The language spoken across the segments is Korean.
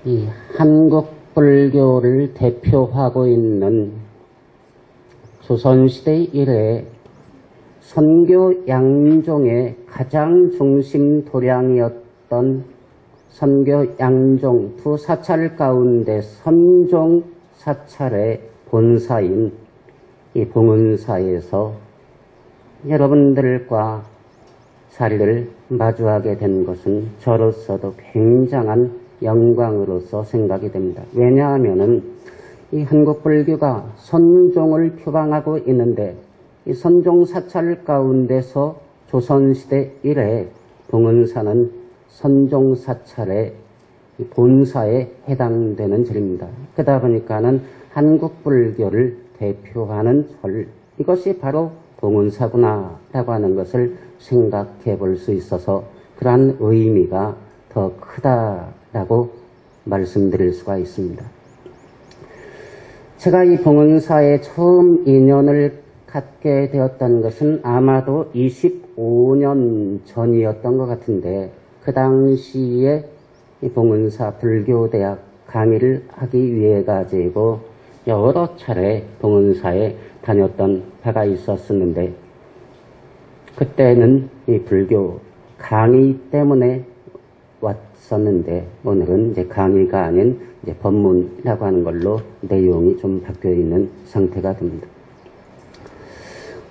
이 한국 불교를 대표하고 있는 조선시대 이래 선교 양종의 가장 중심 도량이었던 선교 양종 두 사찰 가운데 선종 사찰의 본사인 이 봉은사에서 여러분들과 자리를 마주하게 된 것은 저로서도 굉장한 영광으로서 생각이 됩니다. 왜냐하면은 이 한국 불교가 선종을 표방하고 있는데 이 선종 사찰 가운데서 조선시대 이래 봉은사는 선종 사찰의 본사에 해당되는 절입니다. 그러다 보니까는 한국 불교를 대표하는 절, 이것이 바로 봉은사구나 라고 하는 것을 생각해 볼 수 있어서 그러한 의미가 더 크다라고 말씀드릴 수가 있습니다. 제가 이 봉은사에 처음 인연을 갖게 되었던 것은 아마도 25년 전이었던 것 같은데, 그 당시에 이 봉은사 불교대학 강의를 하기 위해 가지고 여러 차례 봉은사에 다녔던 바가 있었었는데, 그때는 이 불교 강의 때문에 왔었는데, 오늘은 이제 강의가 아닌 이제 법문이라고 하는 걸로 내용이 좀 바뀌어 있는 상태가 됩니다.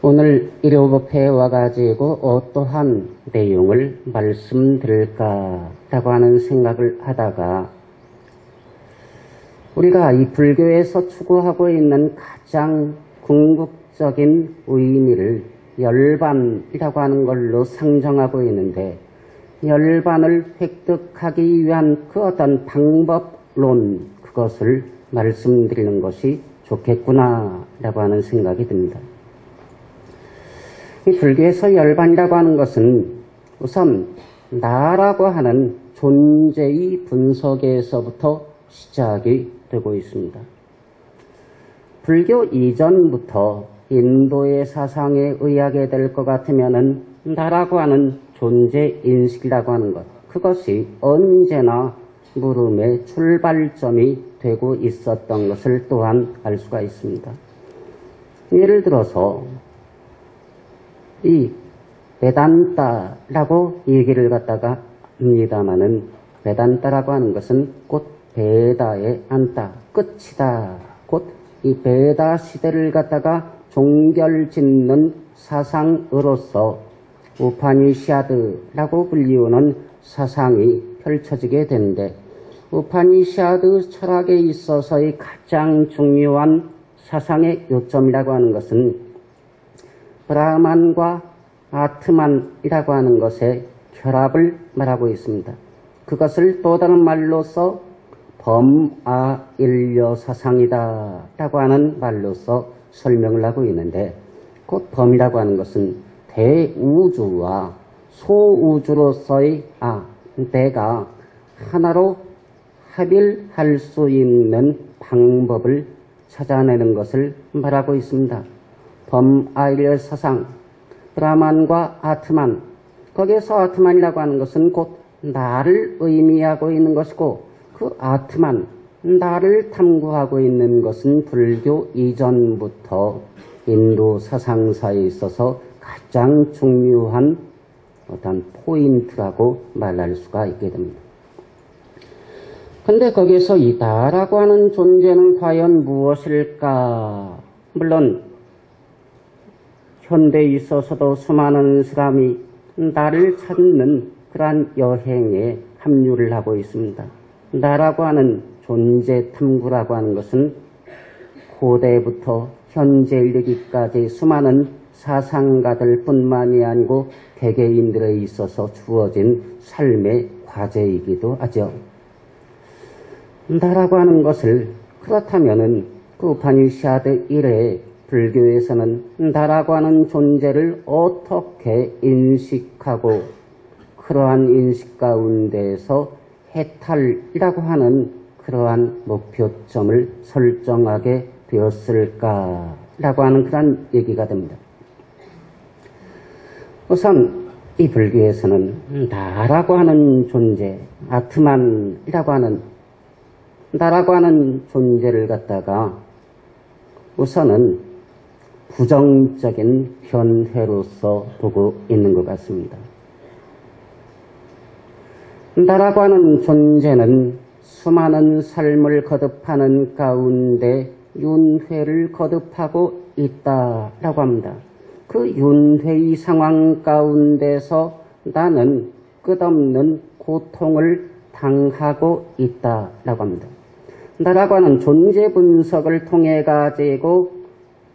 오늘 일요법회에 와가지고 어떠한 내용을 말씀드릴까라고 하는 생각을 하다가, 우리가 이 불교에서 추구하고 있는 가장 궁극적인 의미를 열반이라고 하는 걸로 상정하고 있는데, 열반을 획득하기 위한 그 어떤 방법론, 그것을 말씀드리는 것이 좋겠구나라고 하는 생각이 듭니다. 이 불교에서 열반이라고 하는 것은 우선 나라고 하는 존재의 분석에서부터 시작이 되고 있습니다. 불교 이전부터 인도의 사상에 의하게 될 것 같으면은 나라고 하는 존재 인식이라고 하는 것, 그것이 언제나 물음의 출발점이 되고 있었던 것을 또한 알 수가 있습니다. 예를 들어서 이 베단타라고 얘기를 갖다가 합니다마는, 베단타라고 하는 것은 곧 베다의 안타, 끝이다. 곧 이 베다 시대를 갖다가 종결짓는 사상으로서 우파니샤드라고 불리우는 사상이 펼쳐지게 되는데, 우파니샤드 철학에 있어서의 가장 중요한 사상의 요점이라고 하는 것은 브라만과 아트만이라고 하는 것의 결합을 말하고 있습니다. 그것을 또 다른 말로서 범아일려 사상이다 라고 하는 말로서 설명을 하고 있는데, 곧 범이라고 하는 것은 대우주와 소우주로서의 내가 하나로 합일할 수 있는 방법을 찾아내는 것을 말하고 있습니다. 범아일려 사상, 브라만과 아트만, 거기에서 아트만이라고 하는 것은 곧 나를 의미하고 있는 것이고, 그 아트만, 나를 탐구하고 있는 것은 불교 이전부터 인도 사상사에 있어서 가장 중요한 어떤 포인트라고 말할 수가 있게 됩니다. 근데 거기에서 이 나라고 하는 존재는 과연 무엇일까? 물론 현대에 있어서도 수많은 사람이 나를 찾는 그러한 여행에 합류를 하고 있습니다. 나라고 하는 존재 탐구라고 하는 것은 고대부터 현재 이르기까지 수많은 사상가들 뿐만이 아니고 개개인들에 있어서 주어진 삶의 과제이기도 하죠. 나라고 하는 것을, 그렇다면은 그 우파니샤드 이래 불교에서는 나라고 하는 존재를 어떻게 인식하고, 그러한 인식 가운데에서 해탈이라고 하는 그러한 목표점을 설정하게 되었을까라고 하는 그런 얘기가 됩니다. 우선 이 불교에서는 나라고 하는 존재, 아트만이라고 하는 나라고 하는 존재를 갖다가 우선은 부정적인 변태로서 보고 있는 것 같습니다. 나라고 하는 존재는 수많은 삶을 거듭하는 가운데 윤회를 거듭하고 있다라고 합니다. 그 윤회의 상황 가운데서 나는 끝없는 고통을 당하고 있다라고 합니다. 나라고 하는 존재 분석을 통해 가지고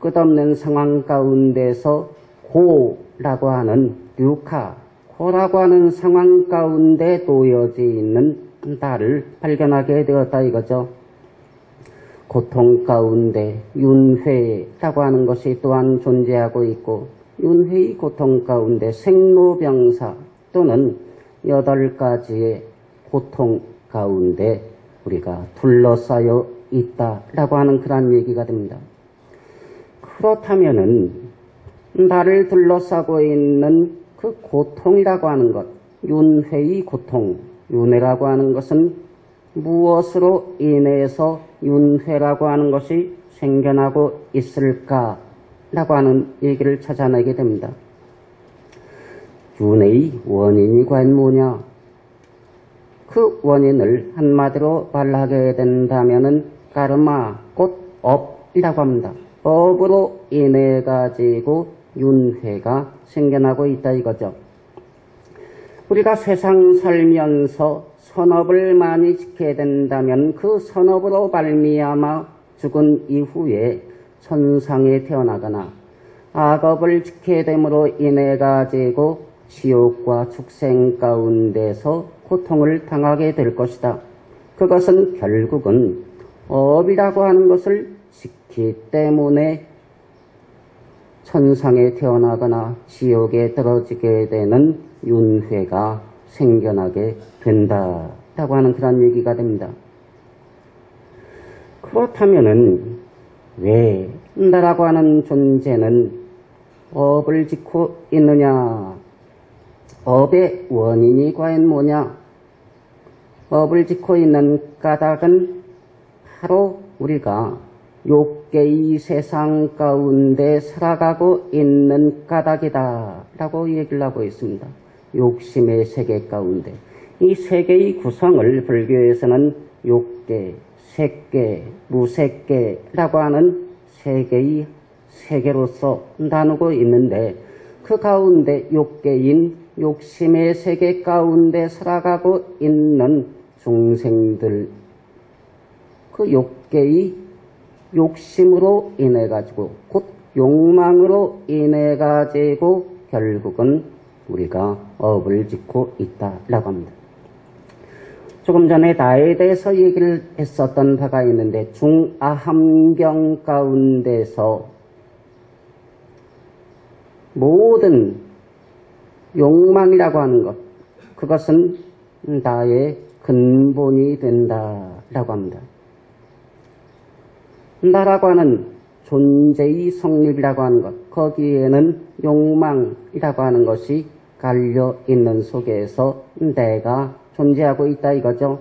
끝없는 상황 가운데서 고라고 하는 고라고 하는 상황 가운데 놓여져 있는 나를 발견하게 되었다 이거죠. 고통 가운데 윤회라고 하는 것이 또한 존재하고 있고, 윤회의 고통 가운데 생로병사 또는 8가지의 고통 가운데 우리가 둘러싸여 있다라고 하는 그런 얘기가 됩니다. 그렇다면은 나를 둘러싸고 있는 그 고통이라고 하는 것, 윤회의 고통, 윤회라고 하는 것은 무엇으로 인해서 윤회라고 하는 것이 생겨나고 있을까라고 하는 얘기를 찾아내게 됩니다. 윤회의 원인이 과연 뭐냐? 그 원인을 한마디로 말하게 된다면은 까르마, 곧 업이라고 합니다. 업으로 인해 가지고 윤회가 생겨나고 있다 이거죠. 우리가 세상 살면서 선업을 많이 지켜야 된다면 그 선업으로 말미암아 죽은 이후에 천상에 태어나거나, 악업을 지켜야 됨으로 인해 가지고 지옥과 축생 가운데서 고통을 당하게 될 것이다. 그것은 결국은 업이라고 하는 것을 지키기 때문에 천상에 태어나거나 지옥에 떨어지게 되는 윤회가 생겨나게 된다라고 하는 그런 얘기가 됩니다. 그렇다면은 왜 나라고 하는 존재는 업을 짓고 있느냐? 업의 원인이 과연 뭐냐? 업을 짓고 있는 까닭은 바로 우리가 욕계의 세상 가운데 살아가고 있는 까닭이다 라고 얘기를 하고 있습니다. 욕심의 세계 가운데. 이 세계의 구성을 불교에서는 욕계, 색계, 무색계라고 하는 세계의 세계로서 나누고 있는데, 그 가운데 욕계인 욕심의 세계 가운데 살아가고 있는 중생들, 그 욕계의 욕심으로 인해 가지고, 곧 욕망으로 인해 가지고 결국은 우리가 업을 짓고 있다라고 합니다. 조금 전에 나에 대해서 얘기를 했었던 바가 있는데, 중아함경 가운데서 모든 욕망이라고 하는 것, 그것은 나의 근본이 된다라고 합니다. 나라고 하는 존재의 성립이라고 하는 것, 거기에는 욕망이라고 하는 것이 갈려 있는 속에서 내가 존재하고 있다 이거죠.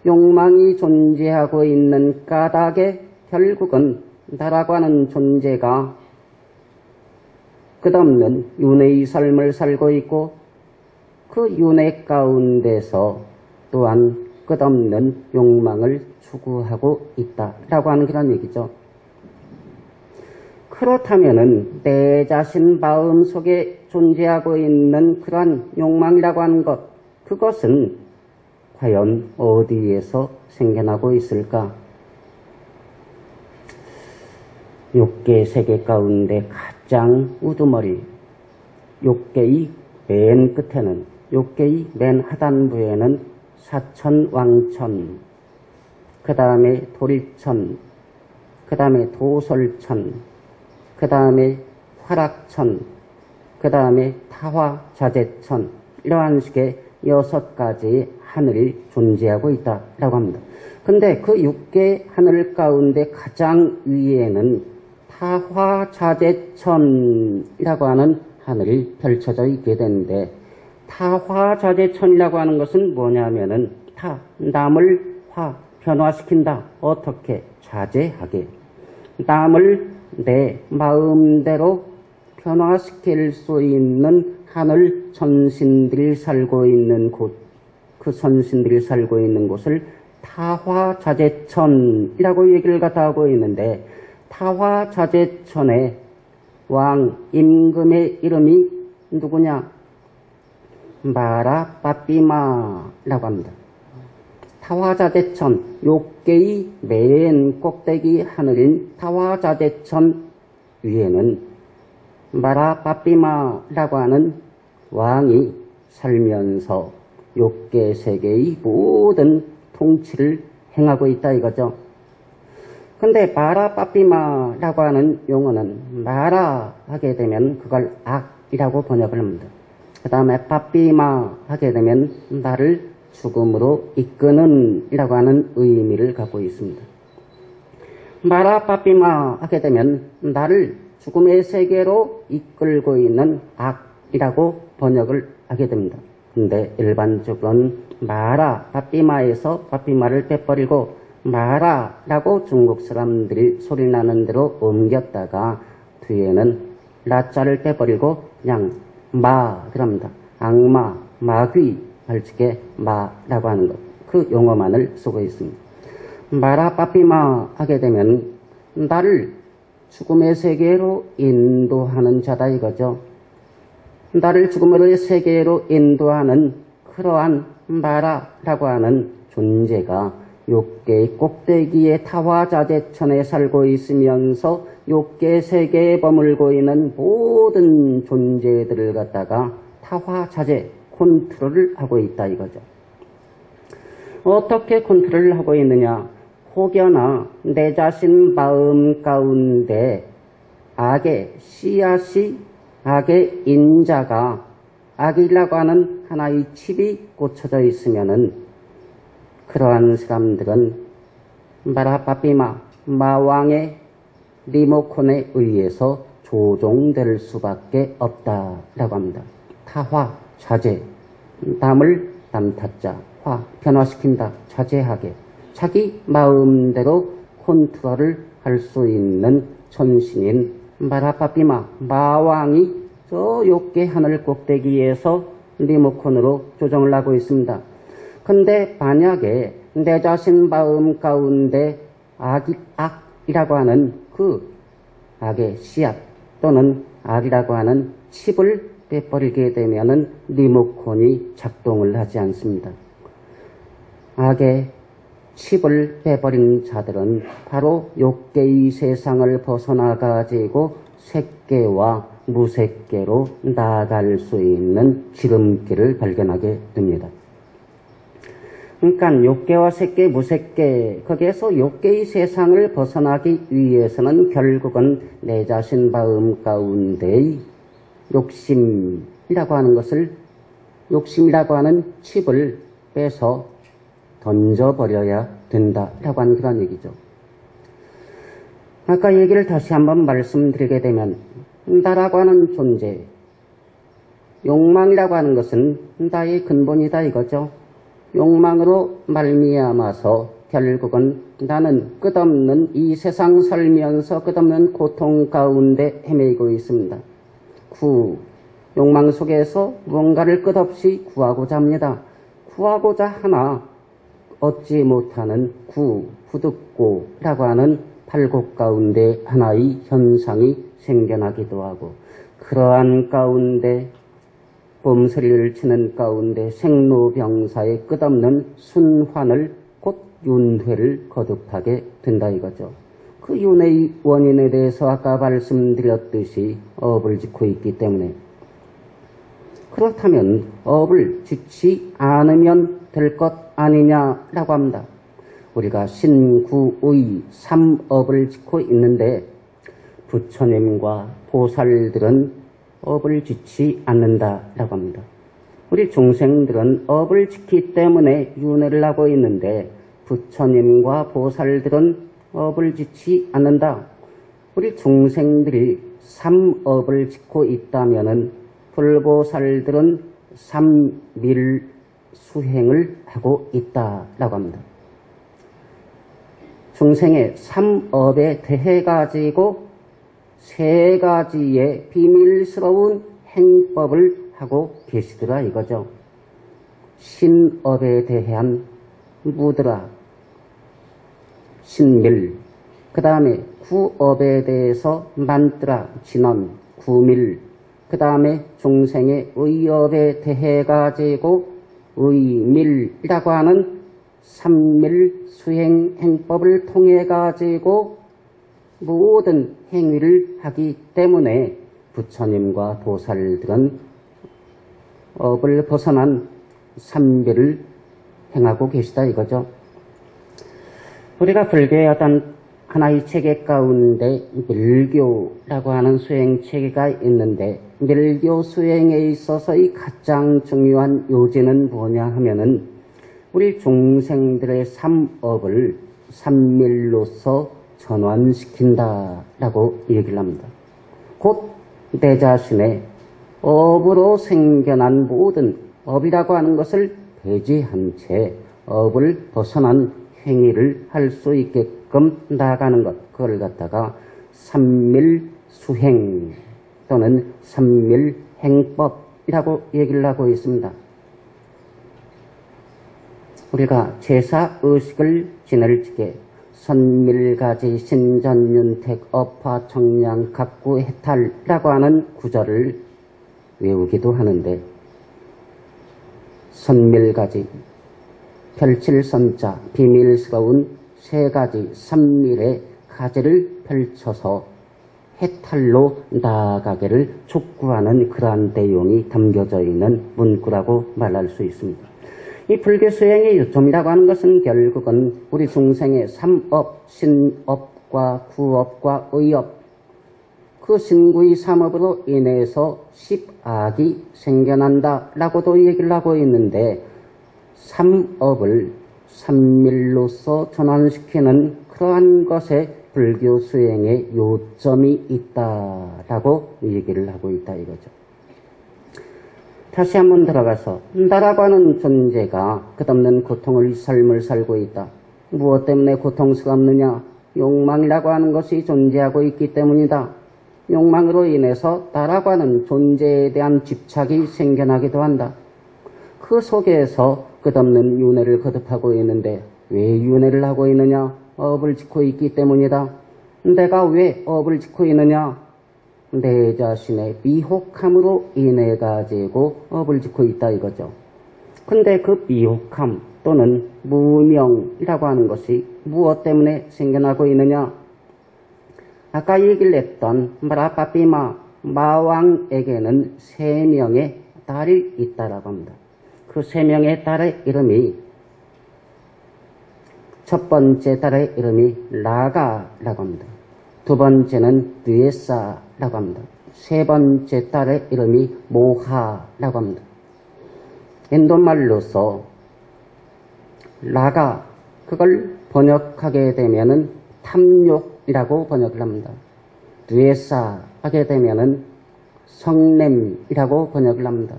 욕망이 존재하고 있는 까닭에 결국은 나라고 하는 존재가 끝없는 윤회의 삶을 살고 있고, 그 윤회 가운데서 또한 끝없는 욕망을 추구하고 있다라고 하는 그런 얘기죠. 그렇다면은 내 자신 마음속에 존재하고 있는 그러한 욕망이라고 하는 것, 그것은 과연 어디에서 생겨나고 있을까? 욕계 세계 가운데 가장 우두머리, 욕계의 맨 끝에는, 욕계의 맨 하단부에는 사천왕천, 그 다음에 도립천, 그 다음에 도솔천, 그 다음에 화락천, 그 다음에 타화자재천, 이러한 식의 6가지의 하늘이 존재하고 있다라고 합니다. 근데 그 6개의 하늘 가운데 가장 위에는 타화자재천이라고 하는 하늘이 펼쳐져 있게 되는데, 타화자재천이라고 하는 것은 뭐냐면은 남을 화, 변화시킨다. 어떻게? 자제하게. 남을 내 마음대로 변화시킬 수 있는 하늘 선신들이 살고 있는 곳, 그 선신들이 살고 있는 곳을 타화자재천이라고 얘기를 갖다 하고 있는데, 타화자재천의 왕 임금의 이름이 누구냐? 마라빠삐마라고 합니다. 타화자재천, 욕계의 맨 꼭대기 하늘인 타화자재천 위에는 마라빠삐마라고 하는 왕이 살면서 욕계 세계의 모든 통치를 행하고 있다 이거죠. 근데 마라빠삐마라고 하는 용어는 마라 하게 되면 그걸 악이라고 번역을 합니다. 그 다음에 빠삐마 하게 되면 나를 죽음으로 이끄는 이라고 하는 의미를 갖고 있습니다. 마라빠삐마 하게 되면 나를 죽음의 세계로 이끌고 있는 악이라고 번역을 하게 됩니다. 근데 일반적으로는 마라, 빠삐마에서 빠삐마를 빼버리고 마라라고 중국 사람들이 소리나는 대로 옮겼다가 뒤에는 라자를 빼버리고 그냥 마 그럽니다. 악마, 마귀 할 적에 마라고 하는 것, 그 용어만을 쓰고 있습니다. 마라 빠삐마 하게 되면 나를 죽음의 세계로 인도하는 자다 이거죠. 나를 죽음의 세계로 인도하는 그러한 마라라고 하는 존재가 욕계의 꼭대기에 타화자재천에 살고 있으면서 욕계 세계에 머물고 있는 모든 존재들을 갖다가 타화자재 컨트롤을 하고 있다 이거죠. 어떻게 컨트롤을 하고 있느냐? 혹여나 내 자신 마음 가운데 악의 씨앗이, 악의 인자가, 악이라고 하는 하나의 칩이 꽂혀져 있으면은 그러한 사람들은 마라빠삐마, 마왕의 리모컨에 의해서 조종될 수밖에 없다라고 합니다. 타화, 자제, 남을 남타자, 화, 변화시킨다, 자제하게. 자기 마음대로 컨트롤을 할 수 있는 천신인 마라빠삐마, 마왕이 저 욕계 하늘 꼭대기에서 리모컨으로 조정을 하고 있습니다. 근데 만약에 내 자신 마음 가운데 악이라고 하는 그 악의 씨앗 또는 악이라고 하는 칩을 빼버리게 되면은 리모컨이 작동을 하지 않습니다. 악의 칩을 빼버린 자들은 바로 욕계의 세상을 벗어나가지고 색계와 무색계로 나아갈 수 있는 지름길을 발견하게 됩니다. 그러니까 욕계와 색계, 무색계, 거기에서 욕계의 세상을 벗어나기 위해서는 결국은 내 자신 마음 가운데의 욕심이라고 하는 것을, 욕심이라고 하는 칩을 빼서 던져버려야 된다라고 하는 그런 얘기죠. 아까 얘기를 다시 한번 말씀드리게 되면 나라고 하는 존재, 욕망이라고 하는 것은 나의 근본이다 이거죠. 욕망으로 말미암아서 결국은 나는 끝없는 이 세상 살면서 끝없는 고통 가운데 헤매고 있습니다. 욕망 속에서 무언가를 끝없이 구하고자 합니다. 구하고자 하나 얻지 못하는 부득고라고 하는 팔곡 가운데 하나의 현상이 생겨나기도 하고, 그러한 가운데 봄소리를 치는 가운데 생로병사의 끝없는 순환을, 곧 윤회를 거듭하게 된다 이거죠. 그 윤회의 원인에 대해서 아까 말씀드렸듯이 업을 짓고 있기 때문에, 그렇다면 업을 짓지 않으면 될 것 아니냐라고 합니다. 우리가 신구의 삼업을 짓고 있는데 부처님과 보살들은 업을 짓지 않는다라고 합니다. 우리 중생들은 업을 짓기 때문에 윤회를 하고 있는데 부처님과 보살들은 업을 짓지 않는다. 우리 중생들이 삼업을 짓고 있다면은 불보살들은 삼밀수행을 하고 있다라고 합니다. 중생의 삼업에 대해 가지고 세 가지의 비밀스러운 행법을 하고 계시더라 이거죠. 신업에 대한 무드라, 신밀, 그 다음에 구업에 대해서 만드라, 진원, 구밀, 그 다음에 중생의 의업에 대해 가지고 의밀이라고 하는 삼밀 수행 행법을 통해 가지고 모든 행위를 하기 때문에 부처님과 도살들은 업을 벗어난 삼비를 행하고 계시다 이거죠. 우리가 불교의 어떤 하나의 체계 가운데 밀교라고 하는 수행 체계가 있는데 밀교 수행에 있어서의 가장 중요한 요지는 뭐냐 하면은 우리 중생들의 삼업을 삼밀로서 전환시킨다라고 얘기를 합니다. 곧 내 자신의 업으로 생겨난 모든 업이라고 하는 것을 배제한 채 업을 벗어난 행위를 할 수 있게끔 나아가는 것, 그걸 갖다가 삼밀수행 또는 삼밀행법이라고 얘기를 하고 있습니다. 우리가 제사의식을 지낼 적에 선밀가지 신전윤택 업화 청량 각구 해탈이라고 하는 구절을 외우기도 하는데 선밀가지 펼칠 선자 비밀스러운 세 가지 삼밀의 가지를 펼쳐서 해탈로 나아가기를 촉구하는 그러한 내용이 담겨져 있는 문구라고 말할 수 있습니다. 이 불교 수행의 요점이라고 하는 것은 결국은 우리 중생의 삼업, 신업과 구업과 의업, 그 신구의 삼업으로 인해서 십악이 생겨난다라고도 얘기를 하고 있는데 삼업을 삼밀로서 전환시키는 그러한 것에 불교 수행의 요점이 있다라고 얘기를 하고 있다 이거죠. 다시 한번 들어가서 나라고 하는 존재가 끝없는 고통의 삶을 살고 있다. 무엇 때문에 고통스럽느냐? 욕망이라고 하는 것이 존재하고 있기 때문이다. 욕망으로 인해서 나라고 하는 존재에 대한 집착이 생겨나기도 한다. 그 속에서 끝없는 윤회를 거듭하고 있는데 왜 윤회를 하고 있느냐? 업을 짓고 있기 때문이다. 내가 왜 업을 짓고 있느냐? 내 자신의 미혹함으로 인해 가지고 업을 짓고 있다 이거죠. 근데 그 미혹함 또는 무명이라고 하는 것이 무엇 때문에 생겨나고 있느냐? 아까 얘기를 했던 마라파피마 마왕에게는 3명의 딸이 있다라고 합니다. 그 3명의 딸의 이름이 첫 번째 딸의 이름이 라가라고 합니다. 두 번째는 뉘에사라고 합니다. 세 번째 딸의 이름이 모하라고 합니다. 인도말로서 라가 그걸 번역하게 되면은 탐욕이라고 번역을 합니다. 뉘에사 하게 되면은 성냄이라고 번역을 합니다.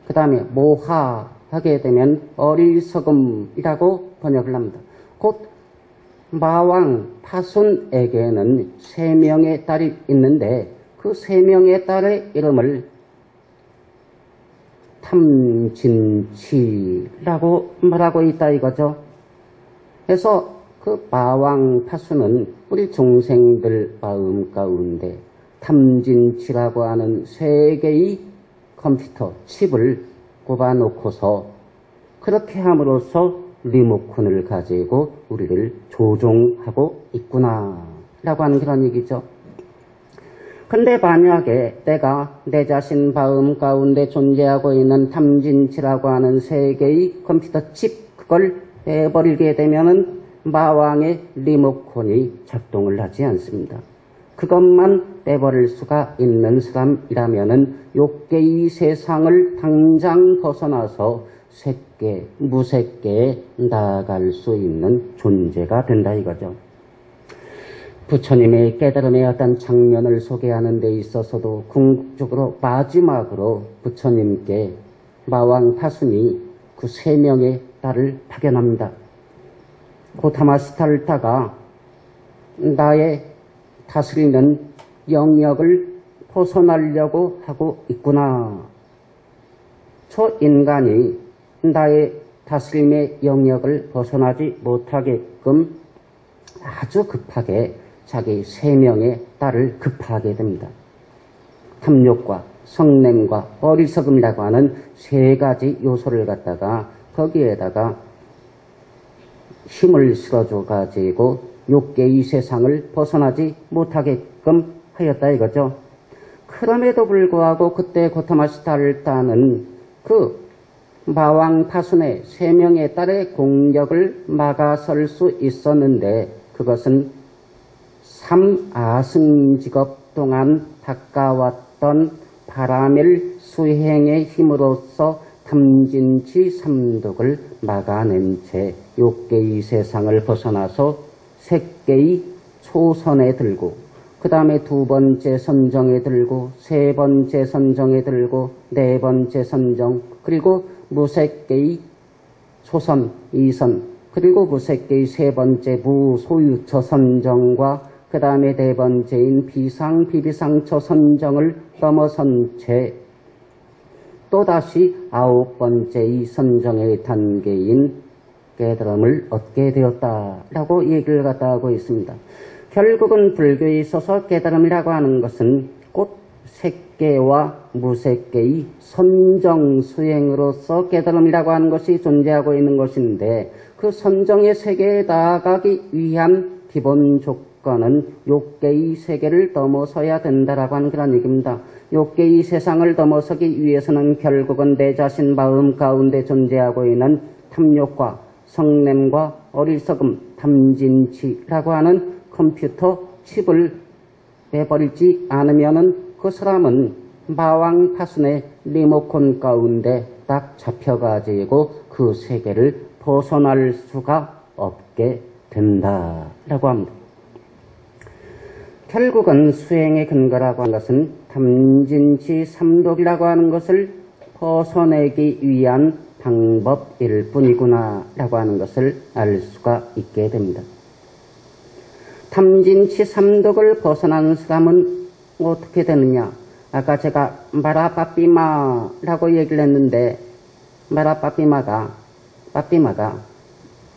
그 다음에 모하 하게 되면 어리석음이라고 번역을 합니다. 곧 마왕 파순에게는 3명의 딸이 있는데 그 3명의 딸의 이름을 탐진치라고 말하고 있다 이거죠. 그래서 그 마왕 파순은 우리 중생들 마음 가운데 탐진치라고 하는 3개의 컴퓨터 칩을 꼽아놓고서 그렇게 함으로써 리모컨을 가지고 우리를 조종하고 있구나 라고 하는 그런 얘기죠. 근데 만약에 내가 내 자신 마음 가운데 존재하고 있는 탐진치라고 하는 3개의 컴퓨터 칩 그걸 빼버리게 되면은 마왕의 리모컨이 작동을 하지 않습니다. 그것만 빼버릴 수가 있는 사람이라면은 욕계의 세상을 당장 벗어나서 색계, 무색계에 나아갈 수 있는 존재가 된다 이거죠. 부처님의 깨달음의 어떤 장면을 소개하는 데 있어서도 궁극적으로 마지막으로 부처님께 마왕 파순이 그 3명의 딸을 파견합니다. 고타마시타르타가 나의 다스리는 영역을 벗어나려고 하고 있구나. 저 인간이 나의 다스림의 영역을 벗어나지 못하게끔 아주 급하게 자기 세명의 딸을 급하게 됩니다. 탐욕과 성냄과 어리석음이라고 하는 세 가지 요소를 갖다가 거기에다가 힘을 실어줘 가지고 욕계의 세상을 벗어나지 못하게끔 하였다 이거죠. 그럼에도 불구하고 그때 고타마시타르타는 그 마왕 파순의 세 명의 딸의 공격을 막아설 수 있었는데 그것은 3아승직업 동안 닦아왔던 바라밀 수행의 힘으로써 탐진치 삼독을 막아낸 채 욕계의 세상을 벗어나서 색계의 초선에 들고 그 다음에 두 번째 선정에 들고 세 번째 선정에 들고 네 번째 선정 그리고 무색계의 초선 2선 그리고 무색계의 세 번째 무소유처 선정과 그 다음에 네 번째인 비상 비비상처 선정을 넘어선 채 또다시 9번째의 선정의 단계인 깨달음을 얻게 되었다라고 얘기를 갖다 하고 있습니다. 결국은 불교에 있어서 깨달음이라고 하는 것은 곧 색계와 무색계의 선정 수행으로서 깨달음이라고 하는 것이 존재하고 있는 것인데 그 선정의 세계에 나아가기 위한 기본 조건은 욕계의 세계를 넘어서야 된다라고 하는 그런 얘기입니다. 욕계의 세상을 넘어서기 위해서는 결국은 내 자신 마음 가운데 존재하고 있는 탐욕과 성냄과 어리석음, 탐진치라고 하는 컴퓨터 칩을 내버리지 않으면은 그 사람은 마왕 파순의 리모컨 가운데 딱 잡혀가지고 그 세계를 벗어날 수가 없게 된다라고 합니다. 결국은 수행의 근거라고 하는 것은 탐진치 삼독이라고 하는 것을 벗어내기 위한 방법일 뿐이구나 라고 하는 것을 알 수가 있게 됩니다. 탐진치 삼독을 벗어나는 사람은 어떻게 되느냐? 아까 제가 마라빠삐마라고 얘기를 했는데 마라빠삐마가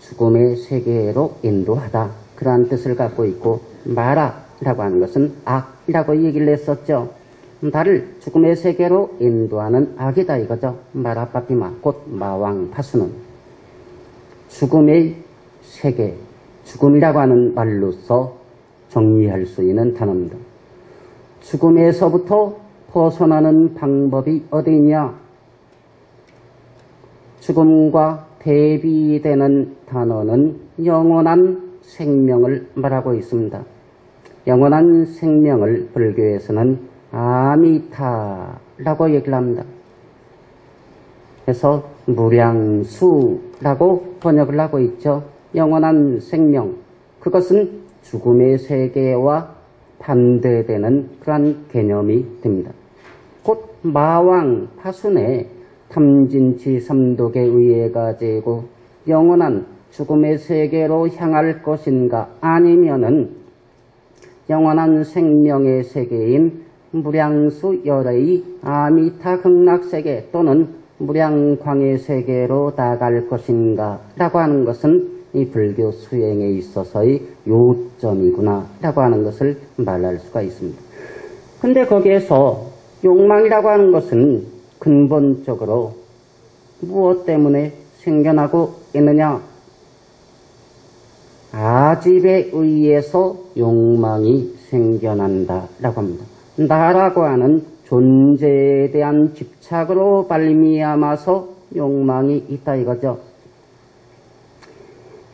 죽음의 세계로 인도하다 그러한 뜻을 갖고 있고 마라라고 하는 것은 악이라고 얘기를 했었죠. 나를 죽음의 세계로 인도하는 악이다 이거죠. 마라빠삐마 곧 마왕 파수는 죽음의 세계 죽음이라고 하는 말로서 정리할 수 있는 단어입니다. 죽음에서부터 벗어나는 방법이 어디 있냐? 죽음과 대비되는 단어는 영원한 생명을 말하고 있습니다. 영원한 생명을 불교에서는 아미타라고 얘기를 합니다. 그래서 무량수라고 번역을 하고 있죠. 영원한 생명, 그것은 죽음의 세계와 반대되는 그러한 개념이 됩니다. 곧 마왕 파순의 탐진치 삼독에 의해 가지고 영원한 죽음의 세계로 향할 것인가 아니면은 영원한 생명의 세계인 무량수 열의 아미타 극락세계 또는 무량광의 세계로 나아갈 것인가 라고 하는 것은 이 불교 수행에 있어서의 요점이구나 라고 하는 것을 말할 수가 있습니다. 근데 거기에서 욕망이라고 하는 것은 근본적으로 무엇 때문에 생겨나고 있느냐? 아집에 의해서 욕망이 생겨난다 라고 합니다. 나라고 하는 존재에 대한 집착으로 발미암아서 욕망이 있다 이거죠.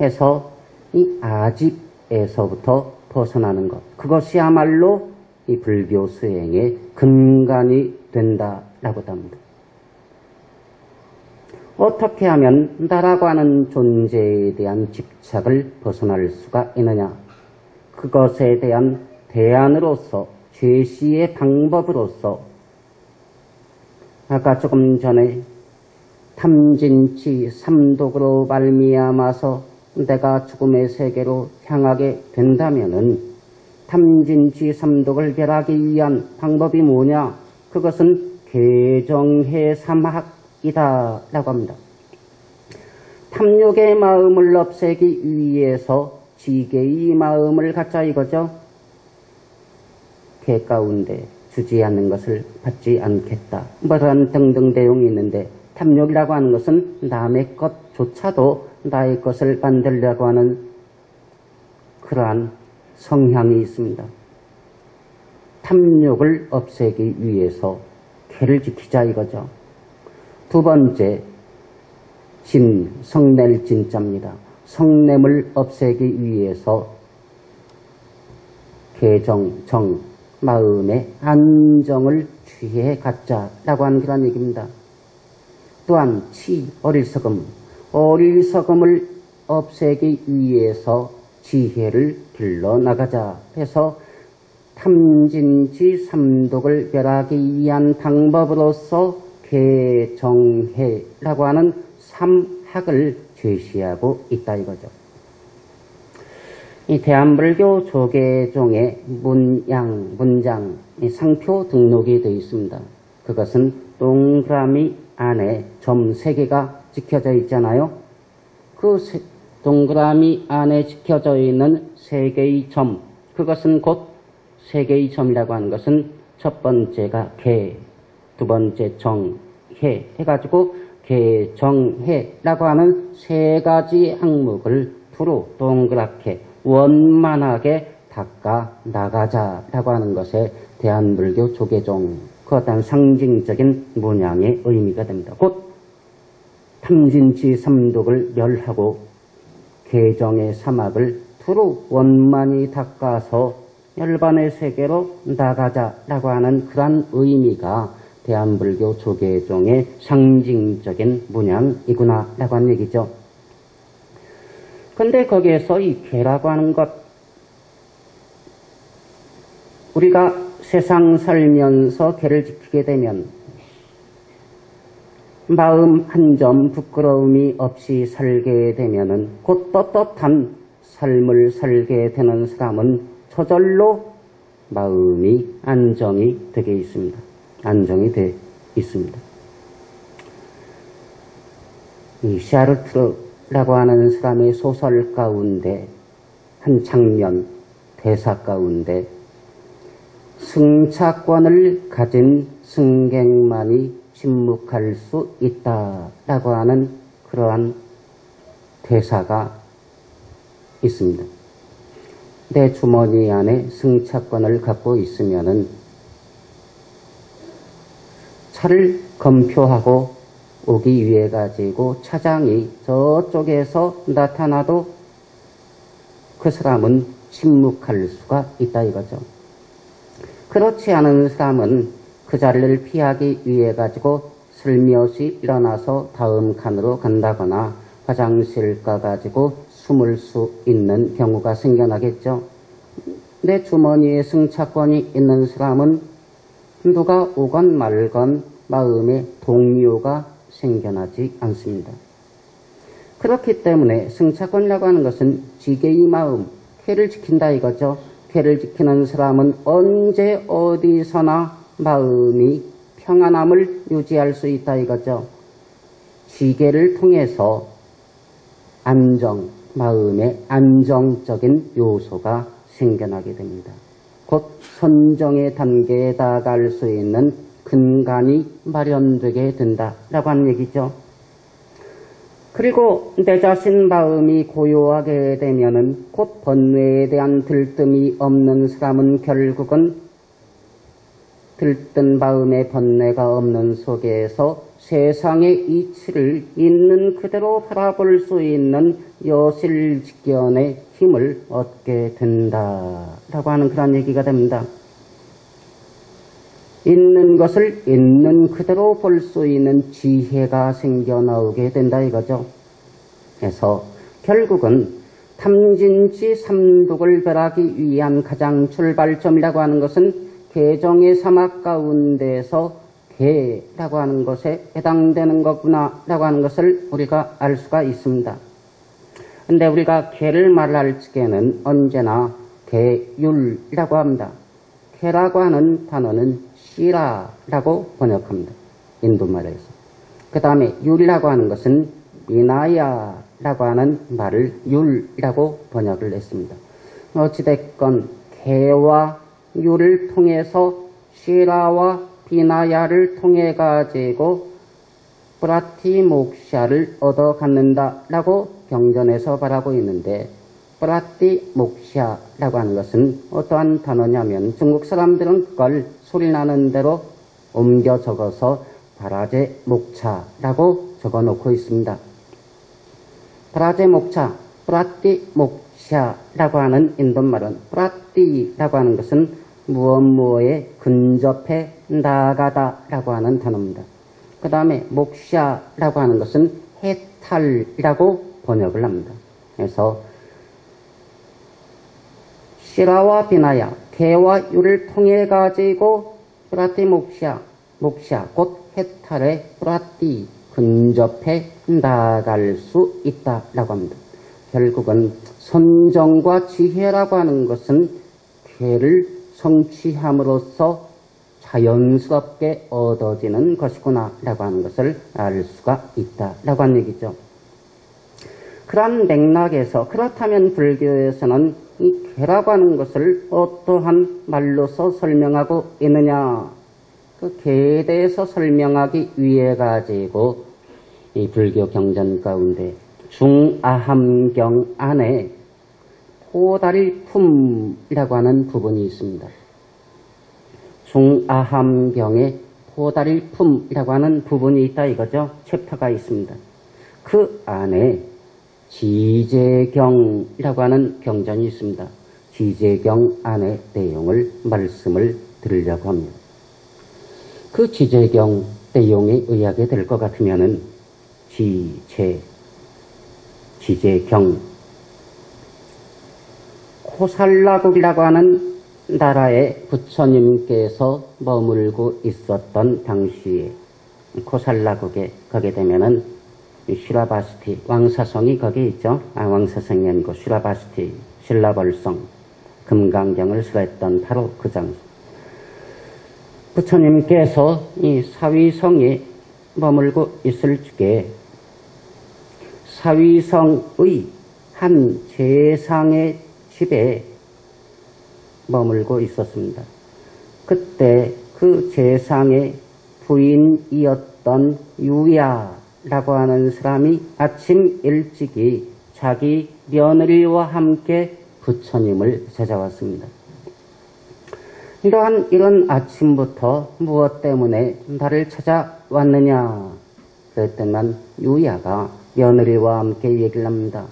해서 이 아집에서부터 벗어나는 것, 그것이야말로 이 불교 수행의 근간이 된다라고 합니다. 어떻게 하면 나라고 하는 존재에 대한 집착을 벗어날 수가 있느냐? 그것에 대한 대안으로서 제시의 방법으로서 아까 조금 전에 탐진치 삼독으로 말미암아서 내가 죽음의 세계로 향하게 된다면은 탐진치3독을 멸하기 위한 방법이 뭐냐? 그것은 개정해 사막이다 라고 합니다. 탐욕의 마음을 없애기 위해서 지게의 마음을 갖자 이거죠. 개 가운데 주지 않는 것을 받지 않겠다. 그런 등등 내용이 있는데 탐욕이라고 하는 것은 남의 것조차도 나의 것을 만들려고 하는 그러한 성향이 있습니다. 탐욕을 없애기 위해서 개를 지키자 이거죠. 두 번째, 성낼 진자입니다. 성냄을 없애기 위해서 개정, 마음의 안정을 취해 갖자라고 하는 그런 얘기입니다. 또한 어리석음을 없애기 위해서 지혜를 길러나가자 해서 탐진치3독을 멸하기 위한 방법으로서 개정해라고 하는 3학을 제시하고 있다 이거죠. 이 대한불교 조계종의 문장, 상표 등록이 되어 있습니다. 그것은 동그라미 안에 점 3개가 찍혀져 있잖아요. 그 동그라미 안에 찍혀져 있는 3개의 점, 그것은 곧 3개의 점이라고 하는 것은 첫 번째가 개, 두 번째 정해 해가지고 개정해라고 하는 3가지 항목을 두루 동그랗게 원만하게 닦아 나가자라고 하는 것에 대한불교 조계종 그 어떤 상징적인 문양의 의미가 됩니다. 곧 탐진치3독을 멸하고 개정의 사막을 두루 원만히 닦아서 열반의 세계로 나가자라고 하는 그런 의미가 대한불교 조계종의 상징적인 문양이구나라고 하는 얘기죠. 근데 거기에서 이 개라고 하는 것, 우리가 세상 살면서 개를 지키게 되면 마음 한 점 부끄러움이 없이 살게 되면은 곧 떳떳한 삶을 살게 되는 사람은 저절로 마음이 안정이 되게 있습니다. 안정이 돼 있습니다. 이 샤르트르라고 하는 사람의 소설 가운데 한 장면, 대사 가운데 승차권을 가진 승객만이 침묵할 수 있다라고 하는 그러한 대사가 있습니다. 내 주머니 안에 승차권을 갖고 있으면은 차를 검표하고 오기 위해 가지고 차장이 저쪽에서 나타나도 그 사람은 침묵할 수가 있다 이거죠. 그렇지 않은 사람은 그 자리를 피하기 위해 가지고 슬며시 일어나서 다음 칸으로 간다거나 화장실 가가지고 숨을 수 있는 경우가 생겨나겠죠. 내 주머니에 승차권이 있는 사람은 누가 오건 말건 마음에 동요가 생겨나지 않습니다. 그렇기 때문에 승차권이라고 하는 것은 지게의 마음, 개를 지킨다 이거죠. 개를 지키는 사람은 언제 어디서나 마음이 평안함을 유지할 수 있다 이거죠. 지게를 통해서 마음의 안정적인 요소가 생겨나게 됩니다. 곧 선정의 단계에 다가갈 수 있는 근간이 마련되게 된다라고 하는 얘기죠. 그리고 내 자신 마음이 고요하게 되면은 곧 번뇌에 대한 들뜸이 없는 사람은 결국은 들뜬 마음의 번뇌가 없는 속에서 세상의 이치를 있는 그대로 바라볼 수 있는 여실직견의 힘을 얻게 된다라고 하는 그런 얘기가 됩니다. 있는 것을 있는 그대로 볼 수 있는 지혜가 생겨나오게 된다 이거죠. 그래서 결국은 탐진치3독을 멸하기 위한 가장 출발점이라고 하는 것은 개정의 사막 가운데서 개라고 하는 것에 해당되는 거구나 라고 하는 것을 우리가 알 수가 있습니다. 근데 우리가 개를 말할 적에는 언제나 개율이라고 합니다. 개라고 하는 단어는 시라라고 번역합니다. 인도말에서. 그 다음에 율이라고 하는 것은 미나야라고 하는 말을 율이라고 번역을 했습니다. 어찌됐건 개와 율을 통해서 시라와 비나야를 통해 가지고 프라티목샤를 얻어 갖는다라고 경전에서 말하고 있는데, 프라티목샤라고 하는 것은 어떠한 단어냐면 중국 사람들은 그걸 소리나는 대로 옮겨 적어서 바라제 목차라고 적어 놓고 있습니다. 바라제 목차, 프라티목샤라고 하는 인도말은 프라티라고 하는 것은 무엇에 근접해 나가다라고 하는 단어입니다. 그 다음에 목샤라고 하는 것은 해탈이라고 번역을 합니다. 그래서 시라와 비나야, 개와 율을 통해 가지고 프라티 목샤, 곧 해탈의 프라티, 근접해 나갈 수 있다라고 합니다. 결국은 선정과 지혜라고 하는 것은 개를 성취함으로써 자연스럽게 얻어지는 것이구나 라고 하는 것을 알 수가 있다 라고 하는 얘기죠. 그런 맥락에서 그렇다면 불교에서는 이 개라고 하는 것을 어떠한 말로서 설명하고 있느냐, 그 개에 대해서 설명하기 위해 가지고 이 불교 경전 가운데 중아함경 안에 포다리품이라고 하는 부분이 있습니다. 중아함경에 포다리품이라고 하는 부분이 있다 이거죠. 챕터가 있습니다. 그 안에 지제경이라고 하는 경전이 있습니다. 지제경 안의 내용을 말씀을 드리려고 합니다. 그 지제경 내용에 의하게 될 것 같으면은 지제경 코살라국이라고 하는 나라의 부처님께서 머물고 있었던 당시에 코살라국에 가게 되면은 슈라바스티 왕사성이 거기 있죠. 왕사성이 아니고 슈라바스티 신라벌성 금강경을 설했던 바로 그 장소. 부처님께서 이 사위성에 머물고 있을 적에 사위성의 한 재상의 집에 머물고 있었습니다. 그때 그 재상의 부인이었던 유야라고 하는 사람이 아침 일찍이 자기 며느리와 함께 부처님을 찾아왔습니다. 이런 아침부터 무엇 때문에 나를 찾아왔느냐 그랬더니 유야가 며느리와 함께 얘기를 합니다.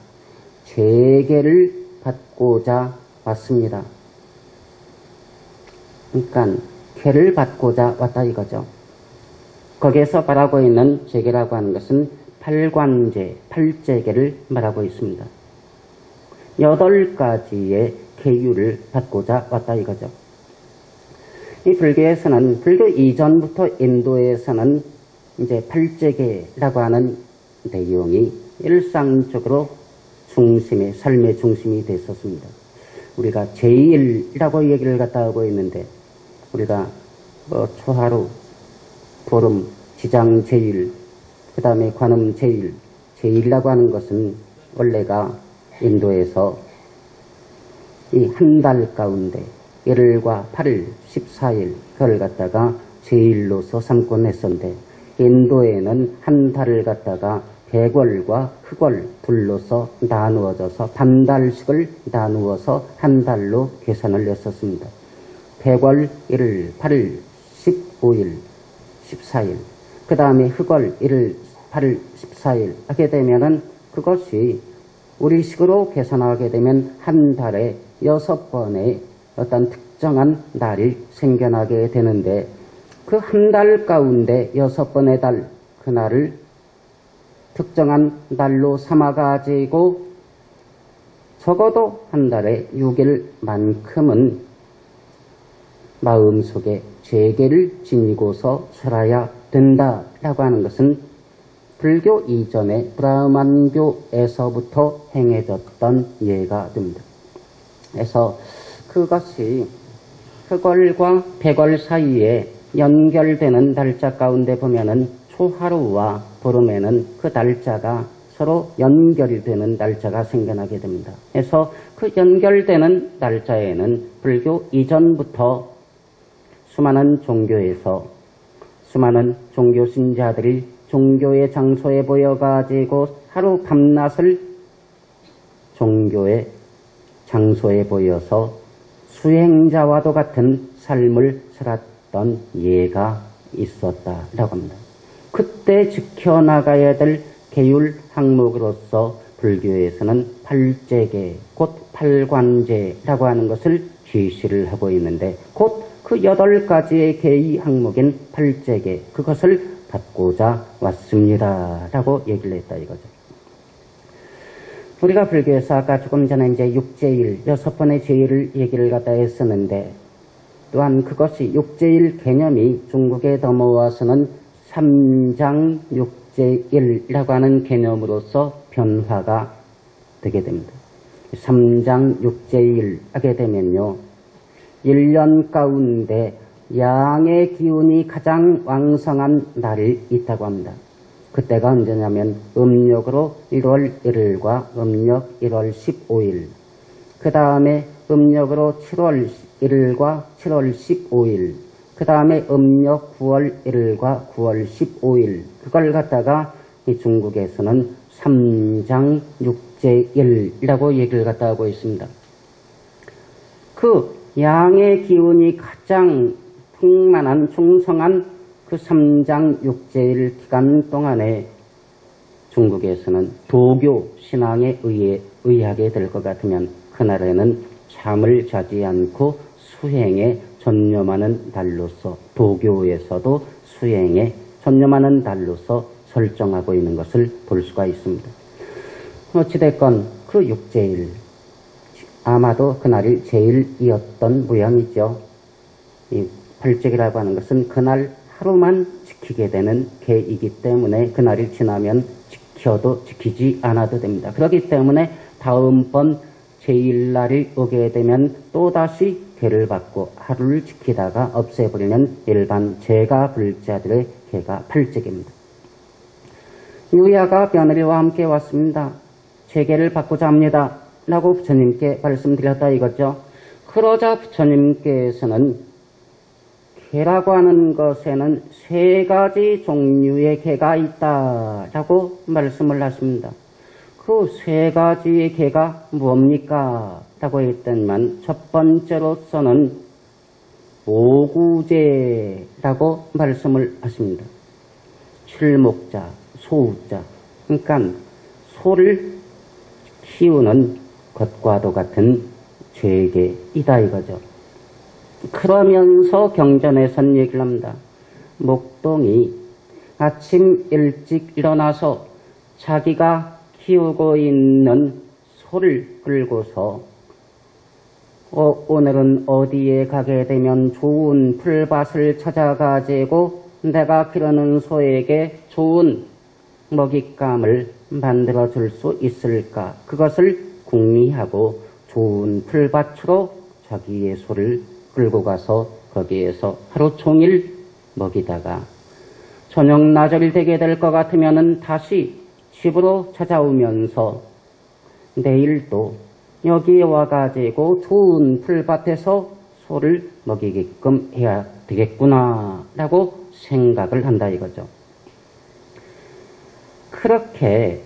재계를 받고자 왔습니다. 그러니까 계를 받고자 왔다 이거죠. 거기에서 말하고 있는 재계라고 하는 것은 팔관제, 팔재계를 말하고 있습니다. 8가지의 계율을 받고자 왔다 이거죠. 이 불교에서는, 불교 이전부터 인도에서는 이제 팔재계라고 하는 내용이 일상적으로 삶의 중심이 됐었습니다. 우리가 제일이라고 얘기를 갖다 하고 있는데, 우리가 초하루, 보름, 지장 제일, 그 다음에 관음 제일, 제일이라고 하는 것은 원래가 인도에서 이 한 달 가운데 1일과 8일, 14일, 그걸 갖다가 제일로서 삼곤 했었는데, 인도에는 한 달을 갖다가 백월과 흑월 둘로서 나누어져서 반달씩을 나누어서 한 달로 계산을 했었습니다. 백월 1일, 8일, 15일, 14일, 그 다음에 흑월 1일, 8일, 14일 하게 되면은 그것이 우리식으로 계산하게 되면 한 달에 6번의 어떤 특정한 날이 생겨나게 되는데, 그 한 달 가운데 6번의 달, 그날을 특정한 날로 삼아가지고 적어도 한 달에 6일만큼은 마음속에 재계를 지니고서 살아야 된다라고 하는 것은 불교 이전에 브라만교에서부터 행해졌던 예가 됩니다. 그래서 그것이 흑월과 백월 사이에 연결되는 달자 가운데 보면은 초하루와 보름에는 그 달자가 서로 연결되는 달자가 생겨나게 됩니다. 그래서 그 연결되는 달자에는 불교 이전부터 수많은 종교에서 수많은 종교 신자들이 종교의 장소에 모여가지고 하루 밤낮을 종교의 장소에 모여서 수행자와도 같은 삶을 살았던 예가 있었다라고 합니다. 그때 지켜나가야 될 계율 항목으로서 불교에서는 팔제계, 곧 팔관제라고 하는 것을 지시를 하고 있는데 곧 그 8가지의 계의 항목인 팔제계, 그것을 받고자 왔습니다 라고 얘기를 했다 이거죠. 우리가 불교에서 아까 조금 전에 이제 육제일, 6번의 제일을 얘기를 갖다 했었는데 또한 그것이 육제일 개념이 중국에 넘어와서는 삼장육제일이라고 하는 개념으로서 변화가 되게 됩니다. 삼장육제일 하게 되면요, 1년 가운데 양의 기운이 가장 왕성한 날이 있다고 합니다. 그때가 언제냐면 음력으로 1월 1일과 음력 1월 15일, 그 다음에 음력으로 7월 1일과 7월 15일, 그 다음에 음력 9월 1일과 9월 15일, 그걸 갖다가 이 중국에서는 삼장육제일이라고 얘기를 갖다 하고 있습니다. 그 양의 기운이 가장 풍만한 충성한 그 삼장육제일 기간 동안에 중국에서는 도교 신앙에 의하게 될 것 같으면 그날에는 잠을 자지 않고 수행에 전념하는 달로서, 도교에서도 수행에 전념하는 달로서 설정하고 있는 것을 볼 수가 있습니다. 어찌됐건 그 육제일, 아마도 그날이 제일이었던 모양이죠. 이 팔제기라고 하는 것은 그날 하루만 지키게 되는 계이기 때문에 그날이 지나면 지켜도 지키지 않아도 됩니다. 그렇기 때문에 다음번 제일날이 오게 되면 또다시 계를 받고 하루를 지키다가 없애버리는 일반 제가 불자들의 계가 팔제기입니다. 유야가 며느리와 함께 왔습니다. 제계를 받고자 합니다 라고 부처님께 말씀드렸다 이거죠. 그러자 부처님께서는 계라고 하는 것에는 3가지 종류의 계가 있다 라고 말씀을 하십니다. 그 3가지의 계가 뭡니까? 라고 했더니만 첫 번째로서는 오구제라고 말씀을 하십니다. 칠목자, 소우자, 그러니까 소를 키우는 것과도 같은 죄계이다 이거죠. 그러면서 경전에선 얘기를 합니다. 목동이 아침 일찍 일어나서 자기가 키우고 있는 소를 끌고서 오늘은 어디에 가게 되면 좋은 풀밭을 찾아가지고 내가 기르는 소에게 좋은 먹잇감을 만들어 줄 수 있을까? 그것을 궁리하고 좋은 풀밭으로 자기의 소를 끌고 가서 거기에서 하루 종일 먹이다가 저녁 낮이 되게 될 것 같으면은 다시 집으로 찾아오면서 내일도 여기에 와가지고 좋은 풀밭에서 소를 먹이게끔 해야 되겠구나 라고 생각을 한다 이거죠. 그렇게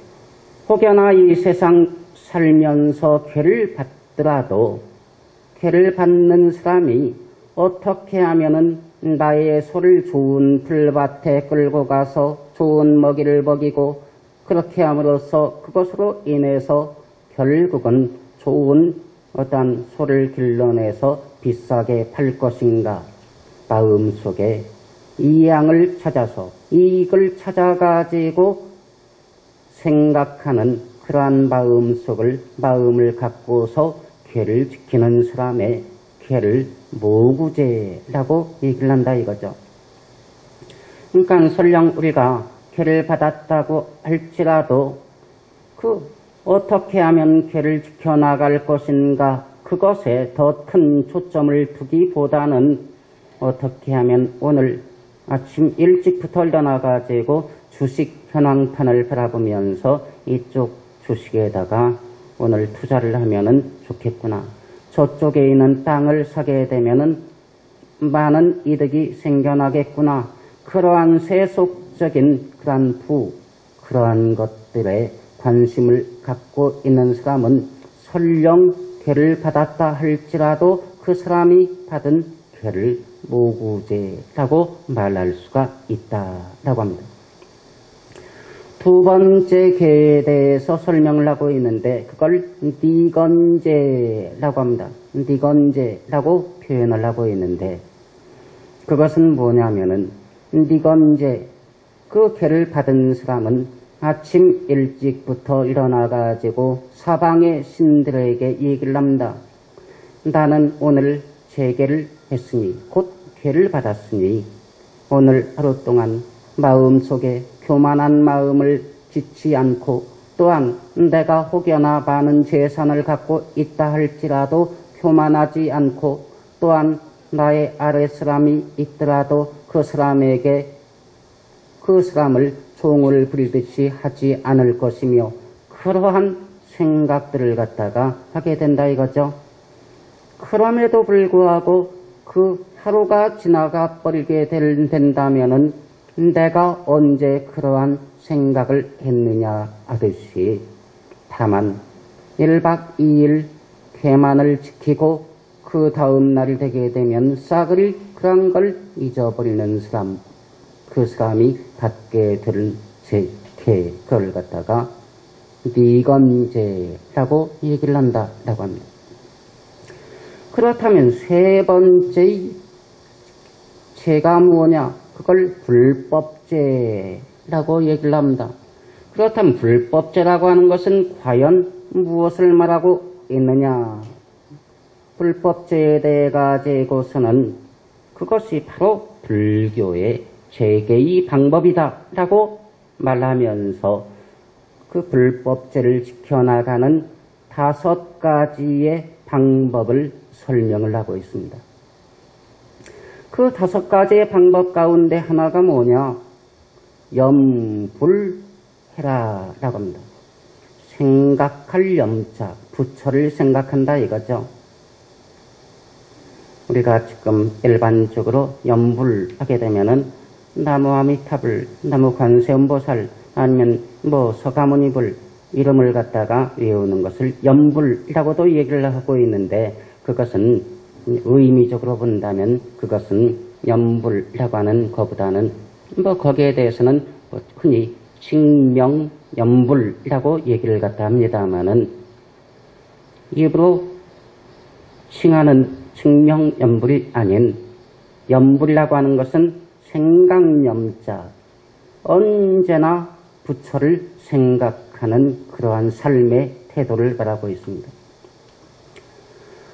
혹여나 이 세상 살면서 괴를 받더라도 괴를 받는 사람이 어떻게 하면은 나의 소를 좋은 풀밭에 끌고 가서 좋은 먹이를 먹이고 그렇게 함으로써 그것으로 인해서 결국은 좋은 어떤 소를 길러내서 비싸게 팔 것인가 마음속에 이양을 찾아서 이익을 찾아가지고 생각하는 그러한 마음을 갖고서 괴를 지키는 사람의 괴를 모구제라고 얘기를 한다 이거죠. 그러니까 설령 우리가 개를 받았다고 할지라도 어떻게 하면 개를 지켜나갈 것인가, 그것에 더 큰 초점을 두기보다는 어떻게 하면 오늘 아침 일찍부터 일어나가지고 주식 현황판을 바라보면서 이쪽 주식에다가 오늘 투자를 하면은 좋겠구나, 저쪽에 있는 땅을 사게 되면은 많은 이득이 생겨나겠구나, 그러한 세속적인 그러한 것들에 관심을 갖고 있는 사람은 설령 개를 받았다 할지라도 그 사람이 받은 개를 모구제라고 말할 수가 있다라고 합니다. 두 번째 개에 대해서 설명을 하고 있는데 그걸 니건제라고 합니다. 니건제라고 표현을 하고 있는데 그것은 뭐냐면은 니건제, 그 개를 받은 사람은 아침 일찍부터 일어나가지고 사방의 신들에게 얘기를 합니다. 나는 오늘 재개를 했으니, 곧 개를 받았으니 오늘 하루 동안 마음속에 교만한 마음을 짓지 않고, 또한 내가 혹여나 많은 재산을 갖고 있다 할지라도 교만하지 않고, 또한 나의 아랫사람이 있더라도 그 사람을 종을 부리듯이 하지 않을 것이며, 그러한 생각들을 갖다가 하게 된다 이거죠. 그럼에도 불구하고 그 하루가 지나가 버리게 된다면은 내가 언제 그러한 생각을 했느냐 하듯이, 다만 1박 2일 개만을 지키고 그 다음 날이 되게 되면 싸그리 그런 걸 잊어버리는 사람, 그 사람이 받게 될 재개, 그걸 갖다가 니건제라고 얘기를 한다라고 합니다. 그렇다면 세 번째 죄가 뭐냐? 그걸 불법죄라고 얘기를 합니다. 그렇다면 불법죄라고 하는 것은 과연 무엇을 말하고 있느냐? 불법죄에 대해 가지고서는 그것이 바로 불교의 재개의 방법이다 라고 말하면서 그 불법죄를 지켜나가는 5가지의 방법을 설명을 하고 있습니다. 그 5가지의 방법 가운데 하나가 뭐냐? 염불해라 라고 합니다. 생각할 염자, 부처를 생각한다 이거죠. 우리가 지금 일반적으로 염불하게 되면은 나무 아미타불, 나무 관세음보살, 아니면 서가모니불 이름을 갖다가 외우는 것을 염불이라고도 얘기를 하고 있는데, 그것은 의미적으로 본다면 그것은 염불이라고 하는 것보다는 거기에 대해서는 흔히 칭명염불이라고 얘기를 갖다 합니다마는, 입으로 칭하는 칭명염불이 아닌 염불이라고 하는 것은 생각염자, 언제나 부처를 생각하는 그러한 삶의 태도를 말하고 있습니다.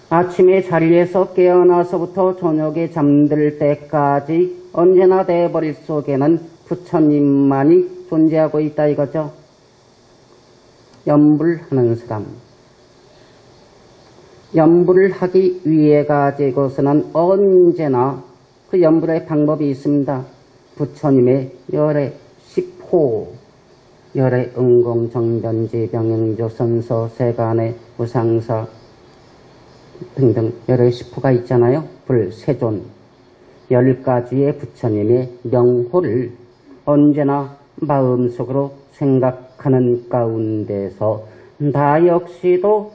아침에 자리에서 깨어나서부터 저녁에 잠들 때까지 언제나 내 머릿속에는 부처님만이 존재하고 있다 이거죠. 염불하는 사람, 염불을 하기 위해 가지고서는 언제나 그 염불의 방법이 있습니다. 부처님의 열애 10호, 열애 응공정변지 병행조선서 세간의 무상사 등등 열애 10호가 있잖아요. 불세존 10가지의 부처님의 명호를 언제나 마음속으로 생각하는 가운데서 나 역시도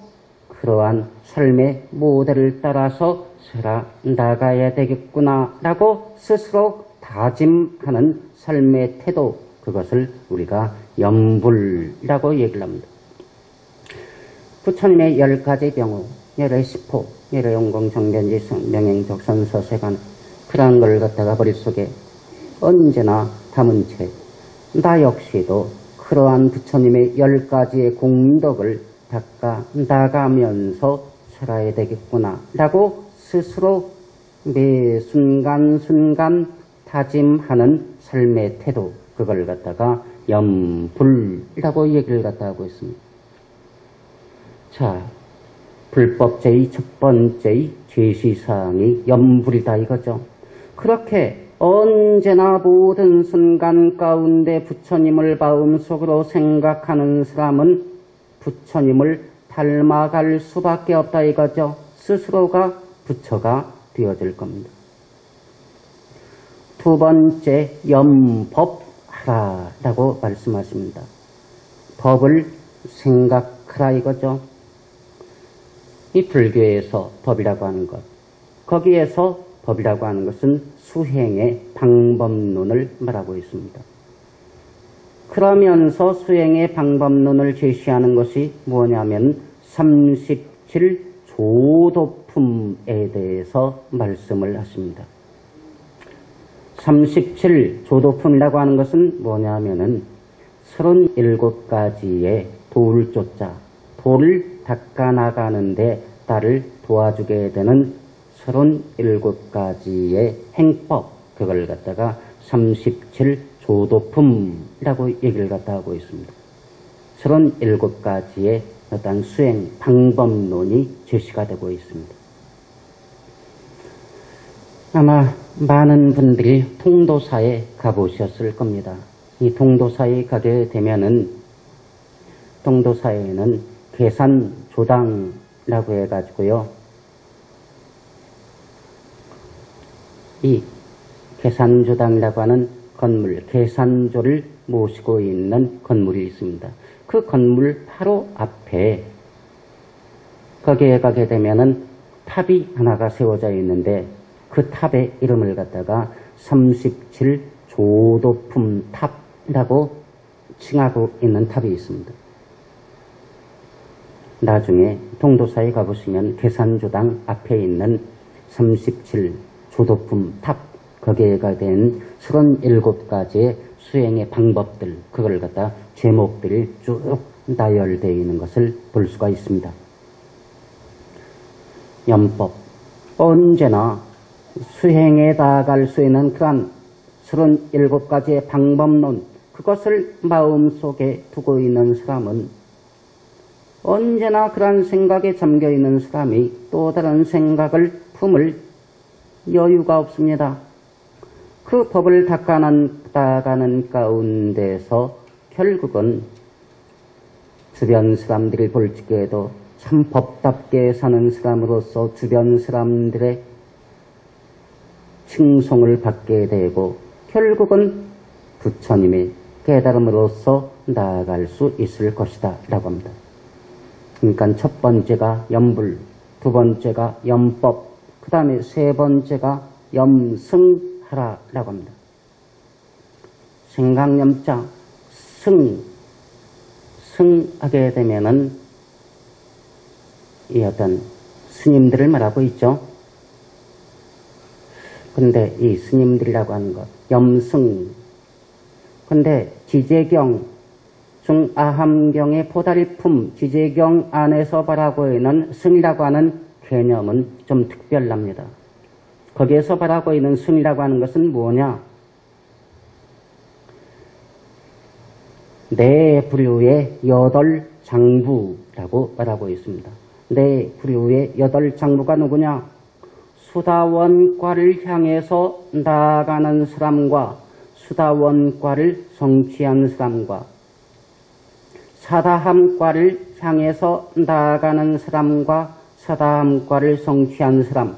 그러한 삶의 모델을 따라서 살아나가야 되겠구나 라고 스스로 다짐하는 삶의 태도, 그것을 우리가 염불이라고 얘기를 합니다. 부처님의 10가지 병호, 열애 10호, 열애 용공정변지 명행적선서세간, 그러한 걸 갖다가 머릿속에 언제나 담은 채 나 역시도 그러한 부처님의 10가지의 공덕을 닦아 나가면서 살아야 되겠구나 라고 스스로 매 순간순간 다짐하는 삶의 태도, 그걸 갖다가 염불이라고 얘기를 갖다 하고 있습니다. 자, 불법죄의 첫 번째의 제시사항이 염불이다 이거죠. 그렇게 언제나 모든 순간 가운데 부처님을 마음속으로 생각하는 사람은 부처님을 닮아갈 수밖에 없다 이거죠. 스스로가 부처가 되어질 겁니다. 두 번째, 염법하라라고 말씀하십니다. 법을 생각하라 이거죠. 이 불교에서 법이라고 하는 것, 거기에서 법이라고 하는 것은 수행의 방법론을 말하고 있습니다. 그러면서 수행의 방법론을 제시하는 것이 뭐냐면 37조도품에 대해서 말씀을 하십니다. 37조도품이라고 하는 것은 뭐냐면은 37가지의 돌조자, 돌을 닦아나가는데 나를 도와주게 되는 37가지의 행법, 그걸 갖다가 37조도품이라고 얘기를 갖다 하고 있습니다. 37가지의 어떤 수행 방법론이 제시가 되고 있습니다. 아마 많은 분들이 통도사에 가보셨을 겁니다. 이 통도사에 가게 되면은 통도사에는 계산조당이라고 해가지고요. 이 계산조당이라고 하는 건물, 계산조를 모시고 있는 건물이 있습니다. 그 건물 바로 앞에 거기에 가게 되면은 탑이 하나가 세워져 있는데 그 탑의 이름을 갖다가 37조도품 탑이라고 칭하고 있는 탑이 있습니다. 나중에 통도사에 가보시면 계산조당 앞에 있는 37조도품 탑, 거기에 된 37가지의 수행의 방법들, 그걸 갖다 제목들이 쭉 나열되어 있는 것을 볼 수가 있습니다. 염법, 언제나 수행에 다가갈 수 있는 그런 37가지의 방법론, 그것을 마음속에 두고 있는 사람은 언제나 그런 생각에 잠겨있는 사람이 또 다른 생각을 품을 여유가 없습니다. 그 법을 닦아나가는 가운데서 결국은 주변 사람들이 볼 적에도 참 법답게 사는 사람으로서 주변 사람들의 칭송을 받게 되고 결국은 부처님의 깨달음으로서 나아갈 수 있을 것이다 라고 합니다. 그러니까 첫 번째가 염불, 두 번째가 염법, 그 다음에 세 번째가 염승하라라고 합니다. 생각염자, 승하게 되면은 이 어떤 스님들을 말하고 있죠. 근데 이 스님들이라고 하는 것, 염승. 근데 지제경, 중아함경의 포달품, 지제경 안에서 말하고 있는 승이라고 하는 개념은 좀 특별합니다. 거기에서 말하고 있는 승이라고 하는 것은 뭐냐? 네 부류의 8장부라고 말하고 있습니다. 네 부류의 8장부가 누구냐? 수다원과를 향해서 나아가는 사람과 수다원과를 성취한 사람과 사다함과를 향해서 나아가는 사람과 사다함과를 성취한 사람,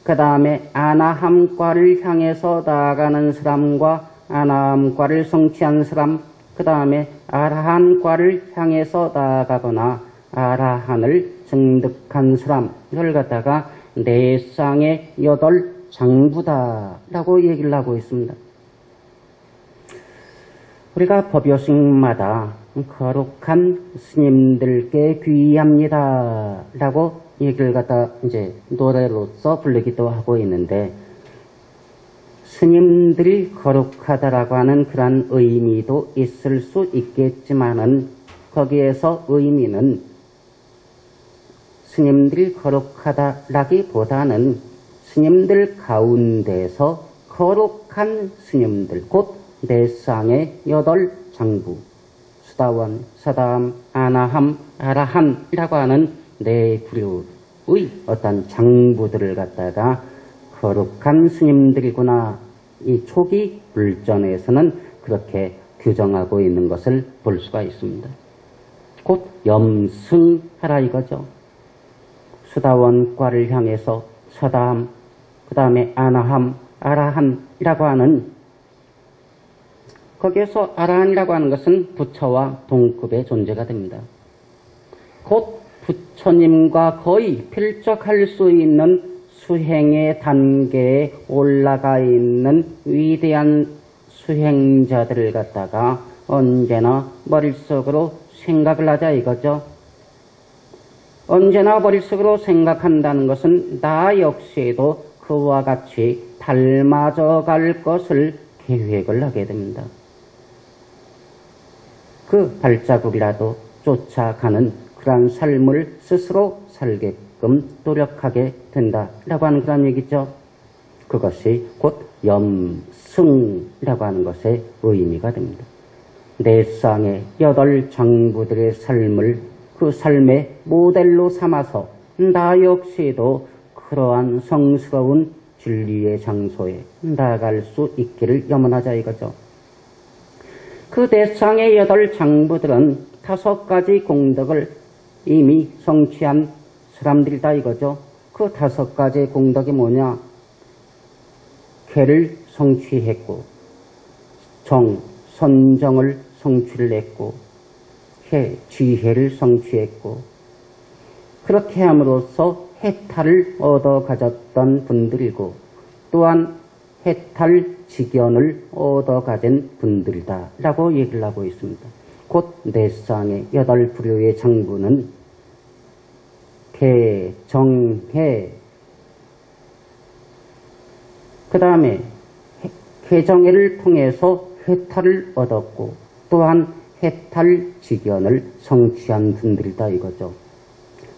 그 다음에 아나함과를 향해서 나아가는 사람과 아나함과를 성취한 사람, 그 다음에 아라한과를 향해서 나아가거나 아라한을 증득한 사람, 이걸 갖다가 네 쌍의 8장부다라고 얘기를 하고 있습니다. 우리가 법요식마다 거룩한 스님들께 귀의합니다 라고 얘기를 갖다 이제 노래로서 부르기도 하고 있는데, 스님들이 거룩하다라고 하는 그런 의미도 있을 수 있겠지만은 거기에서 의미는 스님들이 거룩하다라기보다는 스님들 가운데서 거룩한 스님들, 곧 네 쌍의 8장부, 수다원, 사다함, 아나함, 아라함이라고 하는 네 부류의 어떤 장부들을 갖다가 거룩한 스님들이구나, 이 초기 불전에서는 그렇게 규정하고 있는 것을 볼 수가 있습니다. 곧 염승하라 이거죠. 수다원과를 향해서 사다함, 그 다음에 아나함, 아라함이라고 하는, 거기에서 아라함이라고 하는 것은 부처와 동급의 존재가 됩니다. 곧 부처님과 거의 필적할 수 있는 수행의 단계에 올라가 있는 위대한 수행자들을 갖다가 언제나 머릿속으로 생각을 하자 이거죠. 언제나 머릿속으로 생각한다는 것은 나 역시도 그와 같이 닮아져 갈 것을 계획을 하게 됩니다. 그 발자국이라도 쫓아가는 그러한 삶을 스스로 살게끔 노력하게 된다라고 하는 그런 얘기죠. 그것이 곧 염승이라고 하는 것의 의미가 됩니다. 네 쌍의 8장부들의 삶을 그 삶의 모델로 삼아서 나 역시도 그러한 성스러운 진리의 장소에 나아갈 수 있기를 염원하자 이거죠. 그 네 쌍의 8장부들은 5가지 공덕을 이미 성취한 사람들이다 이거죠. 그 5가지 공덕이 뭐냐? 개를 성취했고, 선정을 성취를 했고, 지혜를 성취했고, 그렇게 함으로써 해탈을 얻어 가졌던 분들이고, 또한 해탈 직연을 얻어 가진 분들이다 라고 얘기를 하고 있습니다. 곧 네 쌍의 8부류의 장부는 개, 정, 해, 그 다음에 개정해를 통해서 해탈을 얻었고, 또한 해탈 직연을 성취한 분들이다 이거죠.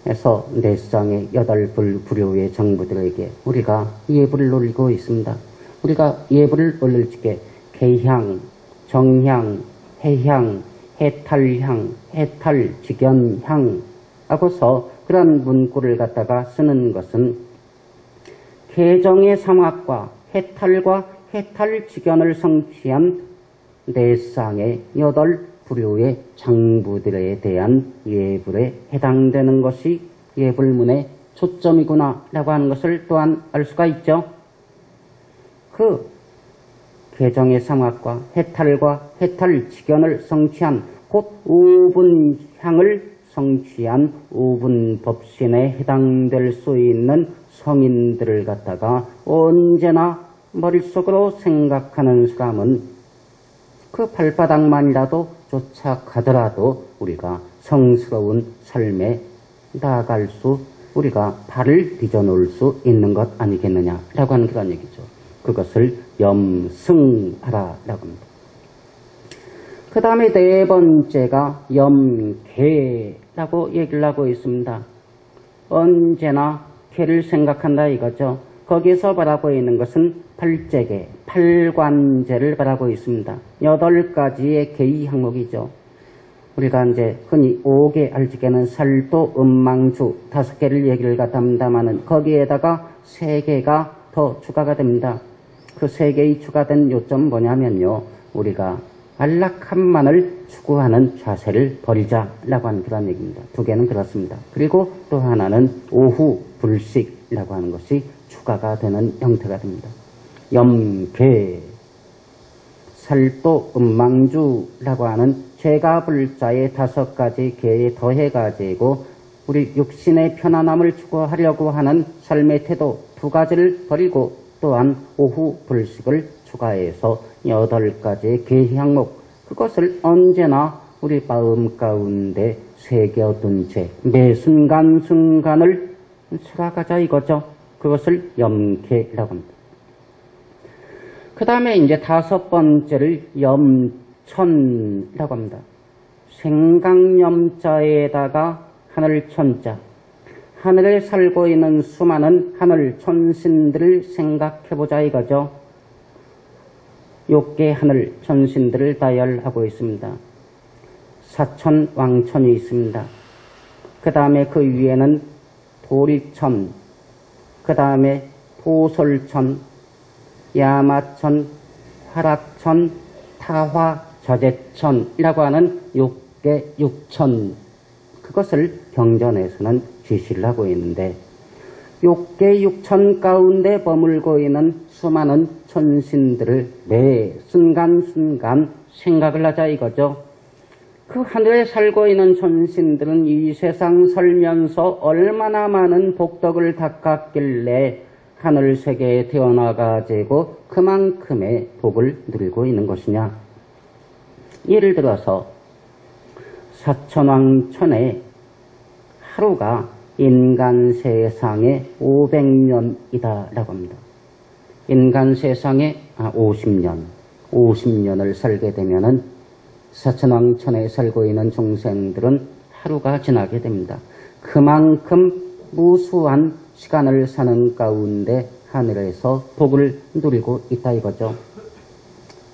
그래서 네 쌍의 8부류의 장부들에게 우리가 예불을 올리고 있습니다. 우리가 예불을 올릴 적에 개향, 정향, 해향, 해탈향, 해탈직연향 하고서 그런 문구를 갖다가 쓰는 것은 개정의 삼학과 해탈과 해탈직연을 성취한 네 쌍의 8부류의 장부들에 대한 예불에 해당되는 것이 예불문의 초점이구나 라고 하는 것을 또한 알 수가 있죠. 그 개정의 삼학과 해탈과 해탈직연을 성취한 곧 우분향을 성취한 우분법신에 해당될 수 있는 성인들을 갖다가 언제나 머릿속으로 생각하는 사람은 그 발바닥만이라도 쫓아가더라도 우리가 성스러운 삶에 나아갈 수, 우리가 발을 빚어놓을 수 있는 것 아니겠느냐라고 하는 그런 얘기죠. 그것을 염승하라라고 합니다. 그 다음에 네 번째가 염개라고 얘기를 하고 있습니다. 언제나 개를 생각한다 이거죠. 거기에서 바라고 있는 것은 팔재개, 팔관제를 바라고 있습니다. 8가지의 개의 항목이죠. 우리가 이제 흔히 5개 알지개는 살도, 음망주 5개를 얘기를 갖다만은 거기에다가 3개가 더 추가가 됩니다. 그 3개의 추가된 요점은 뭐냐면요. 우리가 안락함만을 추구하는 자세를 버리자라고 하는 그런 얘기입니다. 2개는 그렇습니다. 그리고 또 하나는 오후 불식이라고 하는 것이 추가가 되는 형태가 됩니다. 염개, 살도, 음망주라고 하는 죄가 불자의 5가지 개에 더해가지고 우리 육신의 편안함을 추구하려고 하는 삶의 태도 2가지를 버리고 또한 오후 불식을 추가해서 8가지의 개 항목, 그것을 언제나 우리 마음 가운데 새겨둔 채 매 순간순간을 살아가자 이거죠. 그것을 염개라고 합니다. 그 다음에 이제 5번째를 염천이라고 합니다. 생강염자에다가 하늘천자, 하늘에 살고 있는 수많은 하늘 천신들을 생각해보자 이거죠. 욕계 하늘 천신들을 다열하고 있습니다. 사천 왕천이 있습니다. 그 다음에 그 위에는 도리천, 그 다음에 도솔천, 야마천, 화락천, 타화, 저제천이라고 하는 욕계 육천, 그것을 경전에서는 지시를 하고 있는데, 욕계 육천 가운데 머물고 있는 수많은 천신들을 매 순간순간 생각을 하자 이거죠. 그 하늘에 살고 있는 천신들은 이 세상 살면서 얼마나 많은 복덕을 닦았길래 하늘 세계에 태어나가지고 그만큼의 복을 누리고 있는 것이냐. 예를 들어서 사천왕천의 하루가 인간 세상에 500년이다 라고 합니다. 인간 세상에 50년을 살게 되면은 사천왕천에 살고 있는 중생들은 하루가 지나게 됩니다. 그만큼 무수한 시간을 사는 가운데 하늘에서 복을 누리고 있다 이거죠.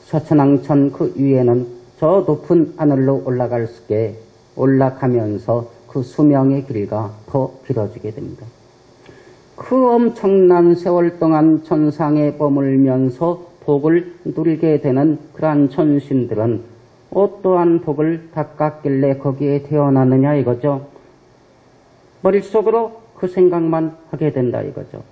사천왕천 그 위에는 저 높은 하늘로 올라갈 수게 올라가면서 그 수명의 길이가 더 길어지게 됩니다. 그 엄청난 세월 동안 천상에 머물면서 복을 누리게 되는 그러한 천신들은 어떠한 복을 닦았길래 거기에 태어났느냐 이거죠. 머릿속으로 그 생각만 하게 된다 이거죠.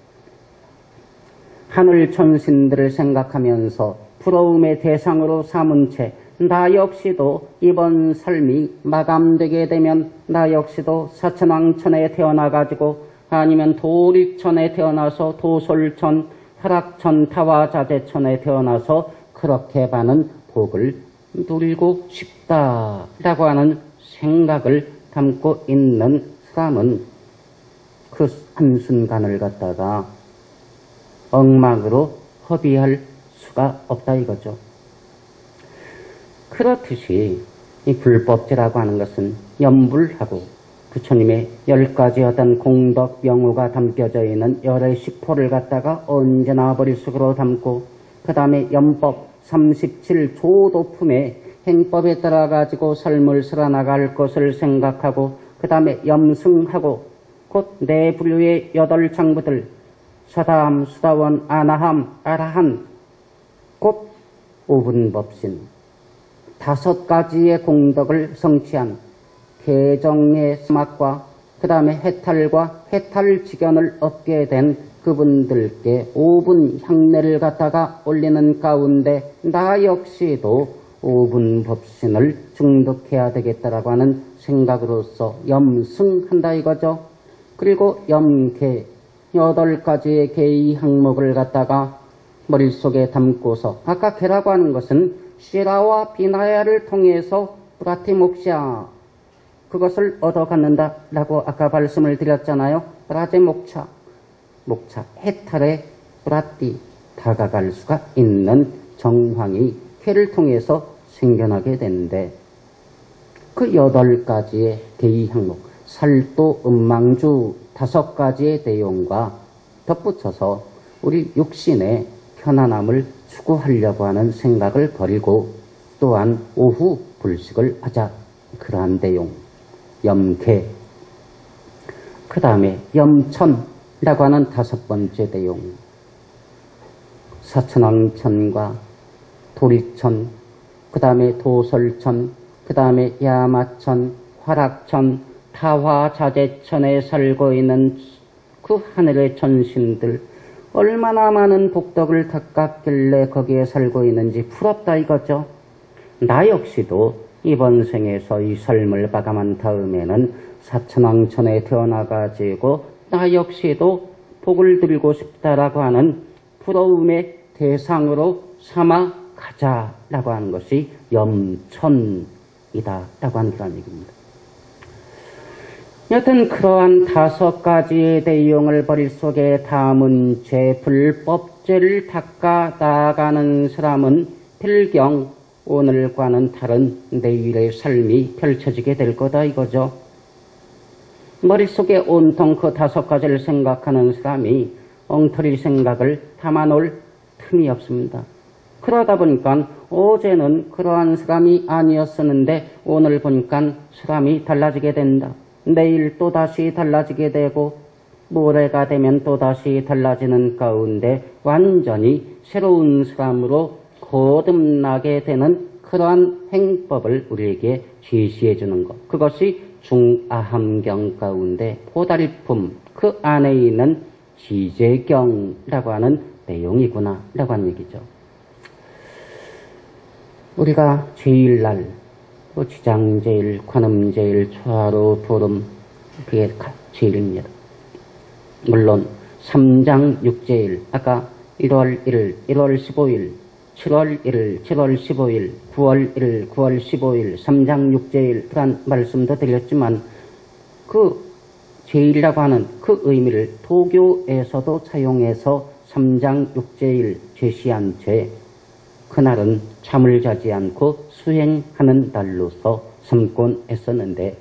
하늘 천신들을 생각하면서 부러움의 대상으로 삼은 채 나 역시도 이번 삶이 마감되게 되면 나 역시도 사천왕천에 태어나가지고 아니면 도리천에 태어나서 도솔천, 화락천, 타화자재천에 태어나서 그렇게 많은 복을 누리고 싶다라고 하는 생각을 담고 있는 사람은 그 한순간을 갖다가 엉망으로 허비할 수가 없다 이거죠. 그렇듯이 이 불법제라고 하는 것은 염불하고 부처님의 10가지 어떤 공덕 명호가 담겨져 있는 열의 식포를 갖다가 언제나 머릿속으로 담고 그 다음에 염법 37조도품의 행법에 따라 가지고 삶을 살아나갈 것을 생각하고 그 다음에 염승하고 곧 네 분류의 8장부들 사다함, 수다원, 아나함, 아라한 곧 오분법신 5가지의 공덕을 성취한 개정의 스막과 그 다음에 해탈과 해탈지견을 얻게 된 그분들께 5분 향례를 갖다가 올리는 가운데 나 역시도 5분 법신을 중독해야 되겠다라고 하는 생각으로서 염승한다 이거죠. 그리고 염계 8가지의 계의 항목을 갖다가 머릿속에 담고서 아까 계라고 하는 것은 시라와 비나야를 통해서 브라티목샤 그것을 얻어갖는다라고 아까 말씀을 드렸잖아요. 브라제목차 해탈의 브라티 다가갈 수가 있는 정황이 쾌를 통해서 생겨나게 되는데 그 8가지의 계의 항목 살도 음망주 5가지의 내용과 덧붙여서 우리 육신의 편안함을 추구하려고 하는 생각을 버리고 또한 오후 불식을 하자 그러한 내용 염계 그 다음에 염천이라고 하는 5번째 내용 사천왕천과 도리천 그 다음에 도솔천 그 다음에 야마천 화락천 타화자재천에 살고 있는 그 하늘의 천신들 얼마나 많은 복덕을 닦았길래 거기에 살고 있는지 부럽다 이거죠. 나 역시도 이번 생에서 이 삶을 마감한 다음에는 사천왕천에 태어나가지고 나 역시도 복을 드리고 싶다라고 하는 부러움의 대상으로 삼아 가자라고 하는 것이 염천이다라고 하는 그런 얘기입니다. 여튼 그러한 5가지의 내용을 머릿속에 담은 채 불법죄를 닦아 나아가는 사람은 필경 오늘과는 다른 내일의 삶이 펼쳐지게 될 거다 이거죠. 머릿속에 온통 그 5가지를 생각하는 사람이 엉터리 생각을 담아놓을 틈이 없습니다. 그러다 보니까 어제는 그러한 사람이 아니었었는데 오늘 보니까 사람이 달라지게 된다. 내일 또다시 달라지게 되고 모레가 되면 또다시 달라지는 가운데 완전히 새로운 사람으로 거듭나게 되는 그러한 행법을 우리에게 제시해 주는 것. 그것이 중아함경 가운데 보달품 그 안에 있는 지제경이라고 하는 내용이구나 라고 하는 얘기죠. 우리가 제일날 지장제일, 관음제일, 초하루, 보름 그게 제일입니다. 물론 3장 6제일 아까 1월 1일, 1월 15일, 7월 1일, 7월 15일, 9월 1일, 9월 15일, 3장 6제일 그런 말씀도 드렸지만 그 제일이라고 하는 그 의미를 도교에서도 사용해서 3장 6제일 제시한 채 그날은 잠을 자지 않고 수행하는 날로서 삼곤 했었는데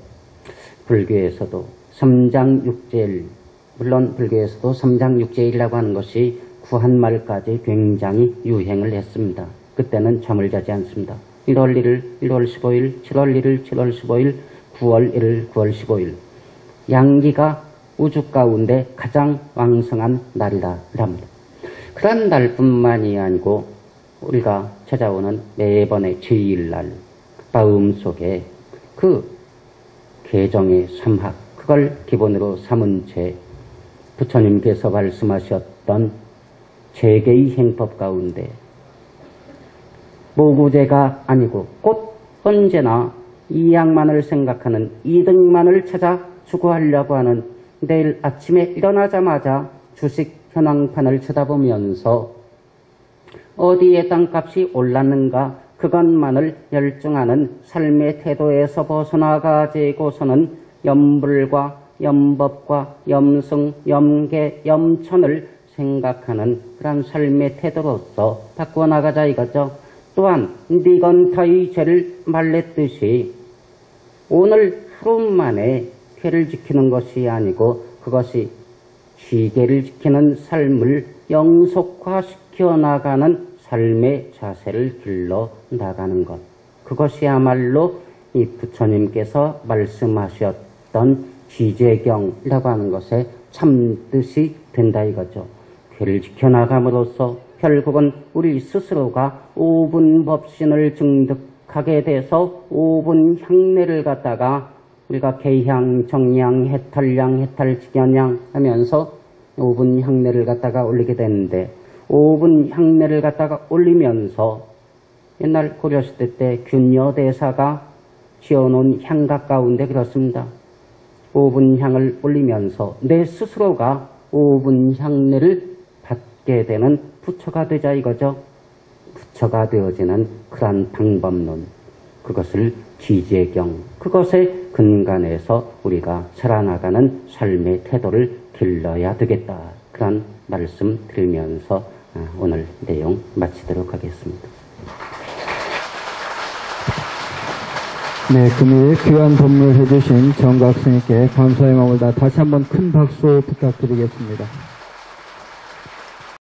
불교에서도 3장 6제일 물론 불교에서도 3장 6제일이라고 하는 것이 구한말까지 굉장히 유행을 했습니다. 그때는 잠을 자지 않습니다. 1월 1일, 1월 15일, 7월 1일, 7월 15일, 9월 1일, 9월 15일 양기가 우주 가운데 가장 왕성한 날이라 합니다. 그런 날뿐만이 아니고 우리가 찾아오는 매번의 제일날 마음속에 그 개정의 삼학 그걸 기본으로 삼은 채 부처님께서 말씀하셨던 재계의 행법 가운데 모구제가 아니고 곧 언제나 이양만을 생각하는 이득만을 찾아 추구하려고 하는 내일 아침에 일어나자마자 주식 현황판을 쳐다보면서 어디에 땅값이 올랐는가 그것만을 열중하는 삶의 태도에서 벗어나가지고서는 염불과 염법과 염승, 염계, 염천을 생각하는 그런 삶의 태도로서 바꿔나가자 이거죠. 또한 니건타의 죄를 말랬듯이 오늘 하루 만에 죄를 지키는 것이 아니고 그것이 지계를 지키는 삶을 영속화시켜 나가는 삶의 자세를 길러 나가는 것. 그것이야말로 이 부처님께서 말씀하셨던 지제경이라고 하는 것에 참뜻이 된다 이거죠. 죄를 지켜나감으로써 결국은 우리 스스로가 오분법신을 증득하게 돼서 오분 향내를 갖다가 우리가 개향, 정향, 해탈량, 해탈직연향 하면서 오분 향내를 갖다가 올리게 되는데 오분 향내를 갖다가 올리면서 옛날 고려시대 때 균여대사가 지어놓은 향각 가운데 그렇습니다. 오분 향을 올리면서 내 스스로가 오분 향내를 받게 되는 부처가 되자 이거죠. 부처가 되어지는 그러한 방법론 그것을 지제경 그것의 근간에서 우리가 살아나가는 삶의 태도를 길러야 되겠다. 그런 말씀 드리면서 오늘 내용 마치도록 하겠습니다. 네, 금일 귀한 법문 해주신 정각 스님께 감사의 마음을 다 다시 한번 큰 박수 부탁드리겠습니다.